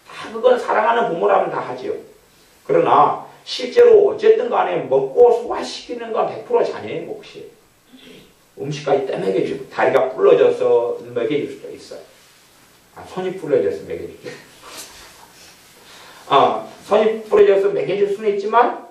다 그건 사랑하는 부모라면 다 하지요. 그러나 실제로 어쨌든 간에 먹고 소화시키는 건 100% 자녀의 몫이에요. 음식까지 떠먹여주고 다리가 부러져서 먹여줄 수도 있어요. 손이 부러져서 먹여줄게요. 손이 부러져서 먹여줄 수는 있지만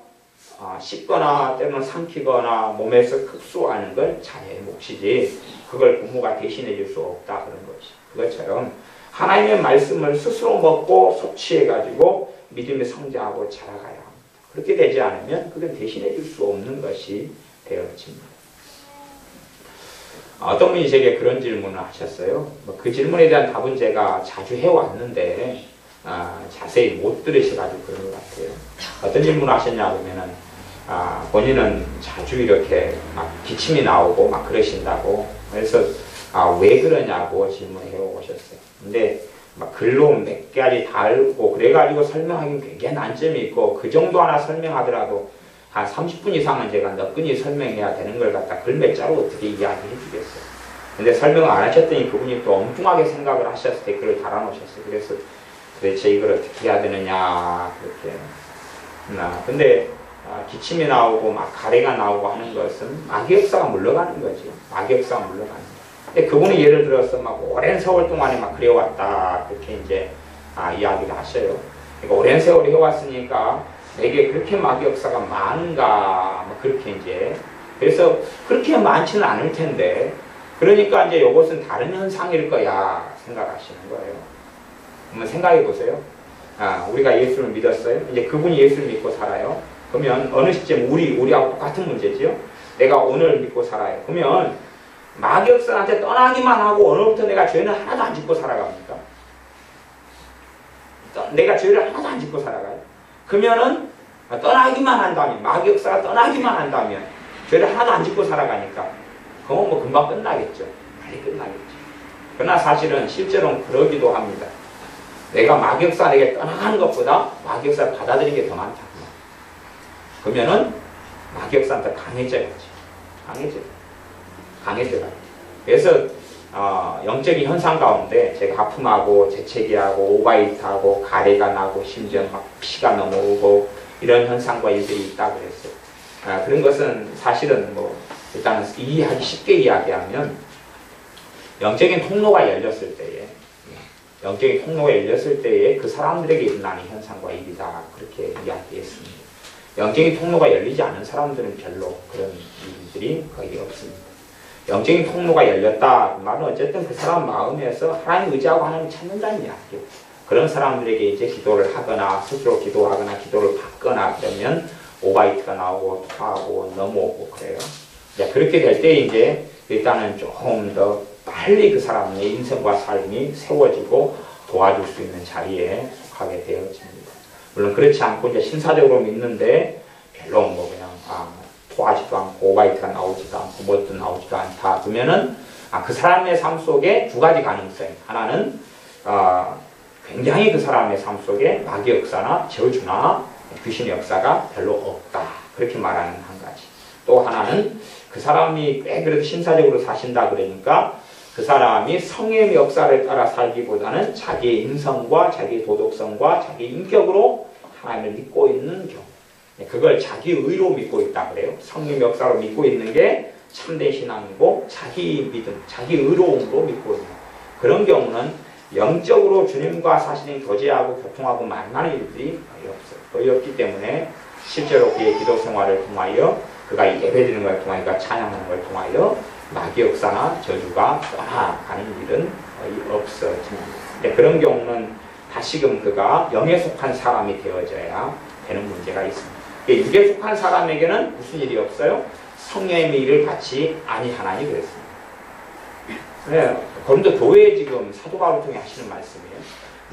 씹거나 때로는 삼키거나 몸에서 흡수하는 걸 자녀의 몫이지 그걸 부모가 대신해 줄 수 없다 그런 것이. 그것처럼 하나님의 말씀을 스스로 먹고 섭취해 가지고 믿음이 성장하고 자라가야 합니다. 그렇게 되지 않으면 그건 대신해 줄 수 없는 것이 되어집니다. 어떤 분이 제게 그런 질문을 하셨어요. 그 질문에 대한 답은 제가 자주 해왔는데 자세히 못 들으셔가지고 그런 것 같아요. 어떤 질문을 하셨냐 하면은 본인은 자주 이렇게 막 기침이 나오고 막 그러신다고. 그래서 왜 그러냐고 질문을 해오셨어요. 근데 막 글로 몇 가지 달고 그래가지고 설명하기는 굉장히 난점이 있고 그 정도 하나 설명하더라도 한 30분 이상은 제가 너끈히 설명해야 되는 걸 갖다 글 몇 자로 어떻게 이야기해 주겠어요. 근데 설명을 안 하셨더니 그분이 또 엉뚱하게 생각을 하셔서 댓글을 달아놓으셨어요. 그래서 도대체 이걸 어떻게 해야 되느냐 그렇게. 근데 기침이 나오고 막 가래가 나오고 하는 것은 마귀 역사가 물러가는 거죠. 마귀 역사가 물러가는 거죠. 근데 그분이 예를 들어서 막 오랜 세월 동안에 막 그래왔다 그렇게 이제 이야기를 하셔요. 그러니까 오랜 세월이 해왔으니까 내게 그렇게 마귀 역사가 많은가 뭐 그렇게 이제 그래서 그렇게 많지는 않을 텐데 그러니까 이제 이것은 다른 현상일 거야 생각하시는 거예요. 한번 생각해 보세요. 우리가 예수를 믿었어요. 이제 그분이 예수를 믿고 살아요. 그러면 어느 시점 우리하고 똑같은 문제지요. 내가 오늘 믿고 살아요. 그러면 마귀 역사한테 떠나기만 하고 오늘부터 내가 죄는 하나도 안 짓고 살아갑니까? 내가 죄를 하나도 안 짓고 살아가요. 그러면은 떠나기만 한다면 마귀 역사가 떠나기만 한다면 죄를 하나도 안 짓고 살아가니까 그건 뭐 금방 끝나겠죠. 빨리 끝나겠죠. 그러나 사실은 실제로는 그러기도 합니다. 내가 마귀 역사 내게 떠나가는 것보다 마귀 역사를 받아들이는 게 더 많다. 그러면은 마귀 역사는 더 강해져야지. 강해져요. 그래서 영적인 현상 가운데 제가 하품하고 재채기하고 오바이트하고 가래가 나고 심지어 막 피가 넘어오고 이런 현상과 일들이 있다고 그랬어요. 그런 것은 사실은 뭐 일단은 이해하기 쉽게 이야기하면 영적인 통로가 열렸을 때에 그 사람들에게 일어나는 현상과 일이다 그렇게 이야기했습니다. 영적인 통로가 열리지 않은 사람들은 별로 그런 일들이 거의 없습니다. 영적인 통로가 열렸다 말은 어쨌든 그 사람 마음에서 하나님 의지하고 하나님 찾는다는 이야기예요. 그런 사람들에게 이제 기도를 하거나 스스로 기도하거나 기도를 받거나 그러면 오바이트가 나오고 토하고 넘어오고 그래요. 이제 그렇게 될 때 이제 일단은 조금 더 빨리 그 사람의 인생과 삶이 세워지고 도와줄 수 있는 자리에 속하게 되어집니다. 물론 그렇지 않고 이제 신사적으로 믿는데 별로 뭐 그냥 토하지도 않고 오바이트가 나오지도 않고 뭣도 나오지도 않다 그러면은 그 사람의 삶 속에 두 가지 가능성. 하나는 굉장히 그 사람의 삶 속에 마귀 역사나 저주나 귀신의 역사가 별로 없다 그렇게 말하는 한 가지. 또 하나는 그 사람이 꽤 그래도 신사적으로 사신다 그러니까 그 사람이 성의 역사를 따라 살기보다는 자기의 인성과 자기의 도덕성과 자기 인격으로 하나님을 믿고 있는 경우. 그걸 자기 의로 믿고 있다 그래요. 성령 역사로 믿고 있는 게 참된 신앙이고 자기 믿음, 자기 의로움으로 믿고 있는 그런 경우는 영적으로 주님과 사실은 교제하고 교통하고 만나는 일들이 거의 없어요. 거의 없기 때문에 실제로 그의 기도 생활을 통하여 그가 예배드리는 걸 통하여 그가 찬양하는 걸 통하여 마귀 역사나 저주가 떠나가는 일은 거의 없어집니다. 그런 경우는 다시금 그가 영에 속한 사람이 되어져야 되는 문제가 있습니다. 육에 속한 사람에게는 무슨 일이 없어요? 성령의 일을 받지 아니하나니 그랬습니다. 네, 고린도 교회에 지금 사도 바울을 통해 하시는 말씀이에요.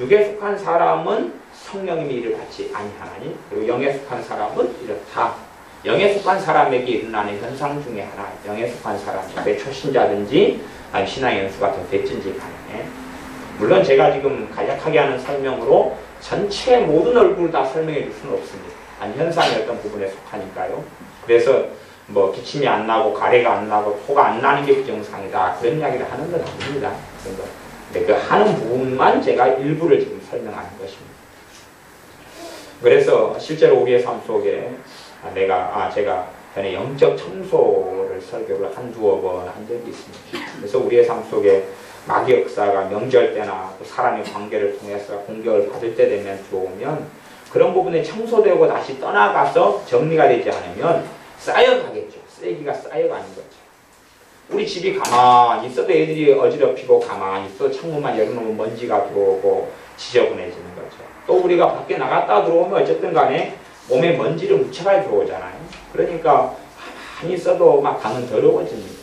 육에 속한 사람은 성령의 일을 받지 아니하나니 그리고 영에 속한 사람은 이렇다. 영에 속한 사람에게 일어나는 현상 중에 하나. 영에 속한 사람, 초신자든지 아니 신앙의 연수가 더 됐든지 간에 물론 제가 지금 간략하게 하는 설명으로 전체 모든 얼굴을 다 설명해 줄 수는 없습니다. 현상의 어떤 부분에 속하니까요. 그래서 뭐 기침이 안 나고 가래가 안 나고 토가 안 나는 게 부정상이다 그런 이야기를 하는 건 아닙니다. 근데 그 하는 부분만 제가 일부를 지금 설명하는 것입니다. 그래서 실제로 우리의 삶 속에 제가 전에 영적 청소를 설교를 한두어 번 한 적이 있습니다. 그래서 우리의 삶 속에 마귀 역사가 명절 때나 또 사람의 관계를 통해서 공격을 받을 때 되면 들어오면 그런 부분이 청소되고 다시 떠나가서 정리가 되지 않으면 쌓여가겠죠. 쓰레기가 쌓여가는 거죠. 우리 집이 가만히 있어도 애들이 어지럽히고 가만히 있어도 창문만 열어놓으면 먼지가 들어오고 지저분해지는 거죠. 또 우리가 밖에 나갔다 들어오면 어쨌든 간에 몸에 먼지를 묻혀가지고 들어오잖아요. 그러니까 가만히 있어도 막 방은 더러워집니다.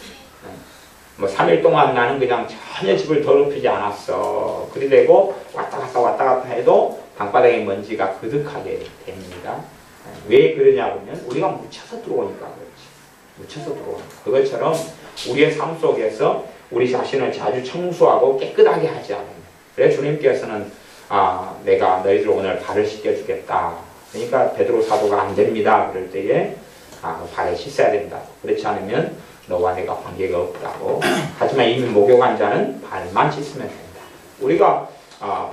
뭐 3일 동안 나는 그냥 전혀 집을 더럽히지 않았어. 그리되고 왔다 갔다 해도 방바닥에 먼지가 그득하게 됩니다. 왜 그러냐 보면 우리가 묻혀서 들어오니까 그렇지. 묻혀서 들어오니까. 그것처럼 우리의 삶 속에서 우리 자신을 자주 청소하고 깨끗하게 하지 않으면. 그래서 주님께서는 내가 너희들 오늘 발을 씻겨주겠다. 그러니까 베드로 사도가 안 됩니다. 그럴 때에 발을 씻어야 된다. 그렇지 않으면 너와 내가 관계가 없다고. 하지만 이미 목욕한 자는 발만 씻으면 된다. 우리가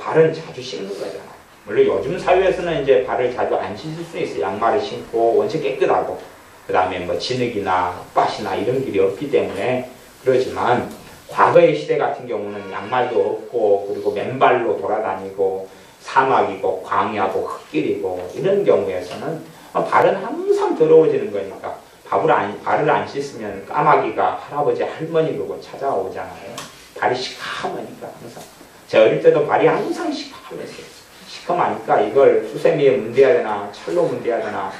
발은 자주 씻는 거잖아요. 물론 요즘 사회에서는 이제 발을 자주 안 씻을 수 있어요. 양말을 신고 원체 깨끗하고 그 다음에 뭐 진흙이나 흙밭이나 이런 길이 없기 때문에 그러지만 과거의 시대 같은 경우는 양말도 없고 그리고 맨발로 돌아다니고 사막이고 광야고 흙길이고 이런 경우에서는 발은 항상 더러워지는 거니까 발을 안 씻으면 까마귀가 할아버지 할머니 보고 찾아오잖아요. 발이 시커머니까 항상. 제가 어릴 때도 발이 항상 시커맸어요. 시커머니까 이걸 수세미에 문대야 되나 철로 문대야 되나.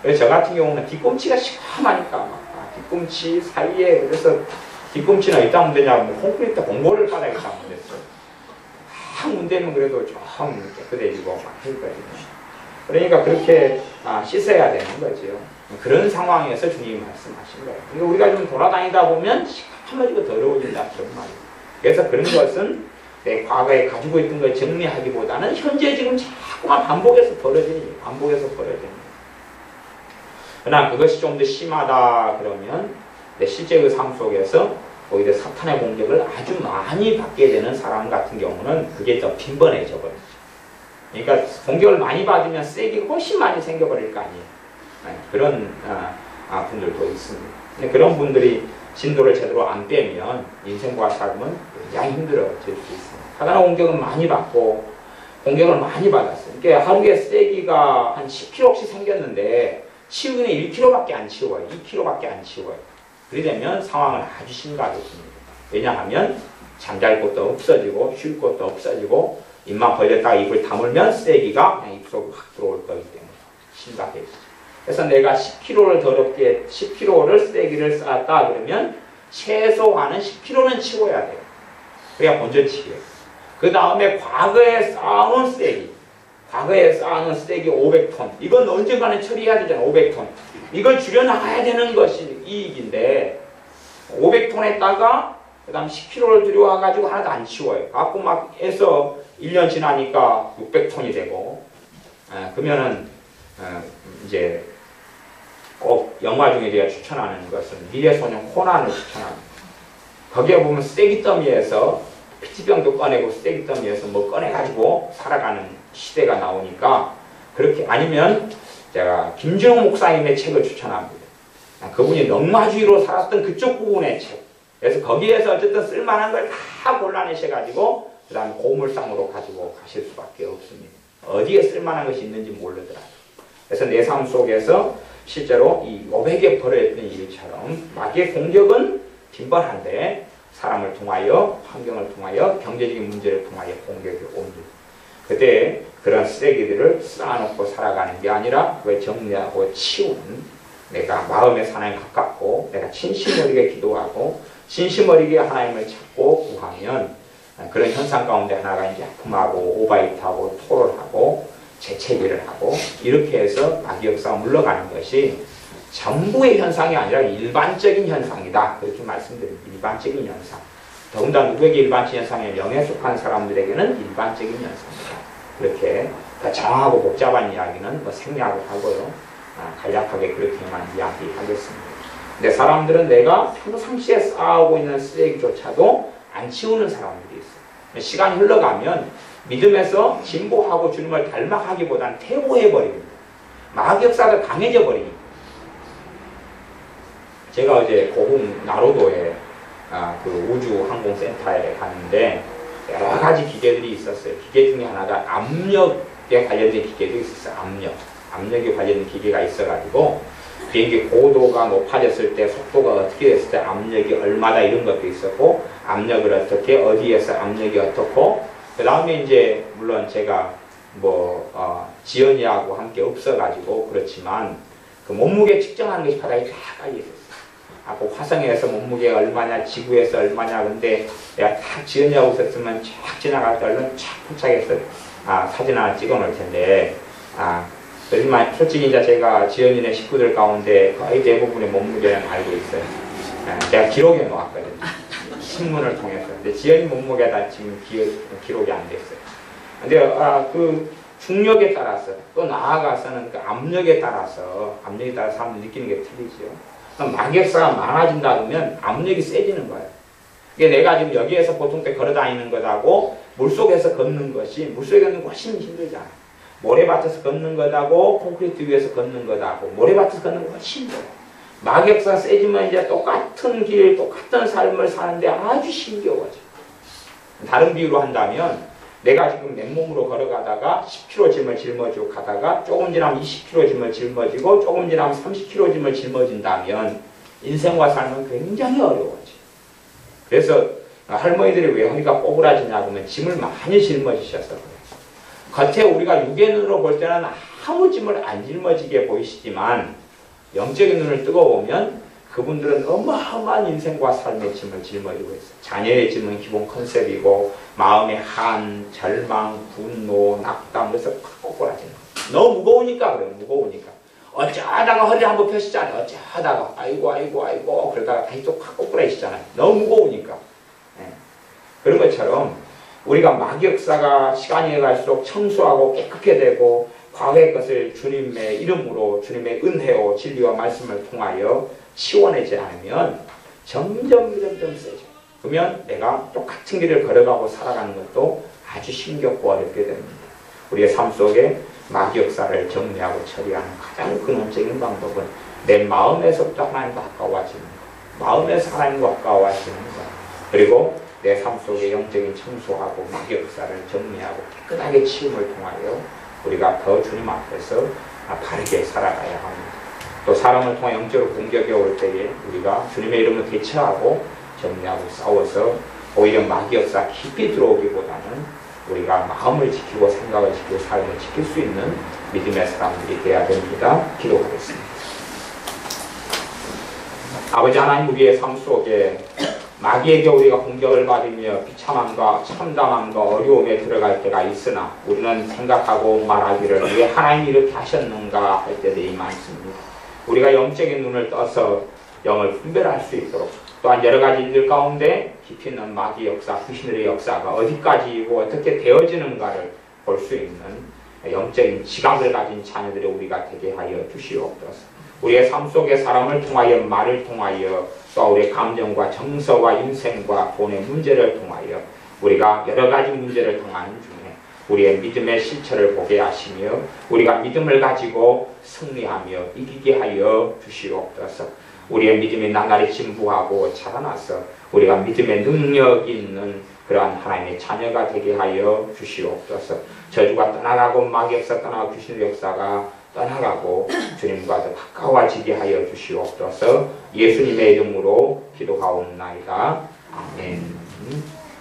그래서 저 같은 경우는 뒤꿈치가 시커머니까 뒤꿈치 사이에 그래서 뒤꿈치는 어디다 문대냐 콘크리트 공고를 바닥에 다 문댔어요. 막 문대면 그래도 좀 깨끗해지고 막 했거든요. 그러니까 그렇게 씻어야 되는 거죠. 그런 상황에서 주님이 말씀하신 거예요. 그러니까 우리가 좀 돌아다니다 보면 시커머지고 더러워진다 그런 말이에요. 그래서 그런 것은 내 과거에 가지고 있던 걸 정리하기보다는 현재 지금 자꾸만 반복해서 벌어지는 거예요. 반복해서 벌어지는 거예요. 그러나 그것이 좀 더 심하다 그러면 내 실제 그 삶 속에서 오히려 사탄의 공격을 아주 많이 받게 되는 사람 같은 경우는 그게 더 빈번해져 버리죠. 그러니까 공격을 많이 받으면 쓰레기가 훨씬 많이 생겨버릴 거 아니에요. 그런 분들도 있습니다. 근데 그런 분들이 진도를 제대로 안 빼면 인생과 삶은 굉장히 힘들어질 수 있습니다. 사단의 공격은 많이 받고 공격을 많이 받았어요. 그러니까 하루에 쓰레기가 한 10kg씩 생겼는데 치우기는 1kg밖에 안 치워요. 2kg밖에 안 치워요. 그러려면 상황은 아주 심각해집니다. 왜냐하면 잠잘 곳도 없어지고 쉴 곳도 없어지고 입만 벌렸다가 입을 다물면 쓰레기가 그냥 입속으로 확 들어올 거기 때문에 심각해지죠. 그래서 내가 10kg를 더럽게 10kg를 쓰레기를 쌓았다 그러면 최소한은 10kg는 치워야 돼요. 그래야 본전치기예요. 그 다음에 과거에 쌓아놓은 쓰레기, 과거에 쌓아놓은 쓰레기 500톤 이건 언젠가는 처리해야 되잖아요. 500톤 이걸 줄여나가야 되는 것이 이익인데 500톤에다가 그 다음 10kg를 들여와가지고 하나도 안 치워요. 갖고 막 해서 1년 지나니까 600톤이 되고 그러면은 이제 꼭 영화 중에 제가 추천하는 것은 미래소년 코난을 추천합니다. 거기에 보면 쓰레기 더미에서 피치병도 꺼내고 쓰레기 더미에서 뭐 꺼내가지고 살아가는 시대가 나오니까 그렇게 아니면 제가 김준호 목사님의 책을 추천합니다. 그분이 넉마주의로 살았던 그쪽 부분의 책. 그래서 거기에서 어쨌든 쓸만한 걸 다 골라내셔가지고 그 다음에 고물상으로 가지고 가실 수밖에 없습니다. 어디에 쓸만한 것이 있는지 모르더라고요. 그래서 내 삶 속에서 실제로 이 요백에 벌어졌던 일처럼 마귀의 공격은 빈번한데 사람을 통하여 환경을 통하여 경제적인 문제를 통하여 공격이 옵니다. 그때 그런 쓰레기들을 쌓아놓고 살아가는 게 아니라 그걸 정리하고 치우는 내가 마음의 하나님 가깝고 내가 진심 어리게 기도하고 진심 어리게 하나님을 찾고 구하면 그런 현상 가운데 하나가 이제 아픔하고 오바이트하고 토론하고 재채기를 하고 이렇게 해서 마귀 역사가 물러가는 것이 전부의 현상이 아니라 일반적인 현상이다. 그렇게 말씀드립니다. 일반적인 현상. 더군다나 누구에게 일반적인 현상이냐 영에 속한 사람들에게는 일반적인 현상이다. 그렇게 정하고 복잡한 이야기는 뭐 생략을 하고요. 간략하게 그렇게만 이야기하겠습니다. 근데 사람들은 내가 평상시에 쌓아오고 있는 쓰레기조차도 안 치우는 사람들이 있어요. 시간이 흘러가면 믿음에서 진보하고 주님을 닮아가기보다는 퇴보해버립니다. 마귀 역사가 강해져 버립니다. 제가 어제 고흥 나로도에 그 우주항공센터에 갔는데 여러 가지 기계들이 있었어요. 기계 중에 하나가 압력 관련된 기계도 있었어요. 압력에 관련된 기계가 있어가지고 비행기 고도가 높아졌을 때 속도가 어떻게 됐을 때 압력이 얼마다 이런 것도 있었고 압력을 어떻게 어디에서 압력이 어떻고 그 다음에 이제 물론 제가 지연이하고 함께 없어가지고 그렇지만 그 몸무게 측정하는 것이 바닥에 다 깔려 있었어요. 그 화성에서 몸무게가 얼마냐, 지구에서 얼마냐, 근데 내가 딱 지연이하고 있었으면 쫙 지나갈 때 얼른 쫙 포착해서 사진 하나 찍어 놓을 텐데 그렇지만 솔직히 이제 제가 지연이네 식구들 가운데 거의 대부분의 몸무게는 알고 있어요. 제가 기록해 놓았거든요. 신문을 통해서. 근데 지연이 몸무게가 지금 기록이 안 됐어요. 근데 그 중력에 따라서 또 나아가서는 그 압력에 따라서 사람들이 느끼는 게 틀리죠. 마격사가 많아진다 그러면 압력이 세지는 거예요. 이게 내가 지금 여기에서 보통 때 걸어 다니는 것하고 물속에서 걷는 것이 물속에 걷는 거 훨씬 힘들잖아요. 모래밭에서 걷는 것하고 콘크리트 위에서 걷는 것하고 모래밭에서 걷는 거 훨씬 힘들어요. 마격사가 세지면 이제 똑같은 길, 똑같은 삶을 사는데 아주 힘겨워져. 다른 비유로 한다면 내가 지금 맨몸으로 걸어가다가 10kg 짐을 짊어지고 가다가 조금 지나면 20kg 짐을 짊어지고 조금 지나면 30kg 짐을 짊어진다면 인생과 삶은 굉장히 어려워져. 그래서 할머니들이 왜 허리가 뽀그라지냐 그러면 짐을 많이 짊어지셔서 그래요. 겉에 우리가 육의 눈으로 볼 때는 아무 짐을 안 짊어지게 보이시지만 영적인 눈을 뜨고 보면 그분들은 어마어마한 인생과 삶의 짐을 짊어지고 있어요. 자녀의 짐은 기본 컨셉이고 마음의 한, 절망, 분노, 낙담 그래서 팍 꼬꾸라지는 거예요. 너무 무거우니까 그래요. 무거우니까. 어쩌다가 허리를 한번 펴시잖아요. 어쩌다가 아이고 그러다가 다시 또 팍 꼬꾸라지잖아요. 너무 무거우니까. 그런 것처럼 우리가 마격사가 시간이 갈수록 청소하고 깨끗게 되고 과거의 것을 주님의 이름으로 주님의 은혜와 진리와 말씀을 통하여 치워내지 않으면 점점 세져. 그러면 내가 똑같은 길을 걸어가고 살아가는 것도 아주 힘겹고 어렵게 됩니다. 우리의 삶 속에 마귀역사를 정리하고 처리하는 가장 근원적인 방법은 내 마음에서부터 하나님과 가까워지는 것, 마음에서 하나님과 가까워지는 것, 그리고 내 삶 속에 영적인 청소하고 마귀역사를 정리하고 깨끗하게 치움을 통하여 우리가 더 주님 앞에서 바르게 살아가야 합니다. 또 사람을 통해 영적으로 공격이 올 때에 우리가 주님의 이름을 대처하고 정리하고 싸워서 오히려 마귀역사 깊이 들어오기보다는 우리가 마음을 지키고 생각을 지키고 삶을 지킬 수 있는 믿음의 사람들이 되어야 됩니다. 기도하겠습니다. 아버지 하나님, 우리의 삶 속에 마귀에게 우리가 공격을 받으며 비참함과 참담함과 어려움에 들어갈 때가 있으나 우리는 생각하고 말하기를 왜 하나님이 이렇게 하셨는가 할 때도 이 많습니다. 우리가 영적인 눈을 떠서 영을 분별할 수 있도록 또한 여러 가지 일들 가운데 깊이 있는 마귀 역사, 귀신들의 역사가 어디까지이고 어떻게 되어지는가를 볼 수 있는 영적인 지각을 가진 자녀들이 우리가 되게 하여 주시옵소서. 우리의 삶 속에 사람을 통하여 말을 통하여 또 우리의 감정과 정서와 인생과 돈의 문제를 통하여 우리가 여러 가지 문제를 당하는 중에 우리의 믿음의 실체를 보게 하시며 우리가 믿음을 가지고 승리하며 이기게 하여 주시옵소서. 우리의 믿음이 나날이 진부하고 자라나서 우리가 믿음의 능력이 있는 그러한 하나님의 자녀가 되게 하여 주시옵소서. 저주가 떠나가고 마귀역사 떠나고 귀신의 역사가 떠나가고 주님과 더 가까워지게 하여 주시옵소서. 예수님의 이름으로 기도하옵나이다. 아멘.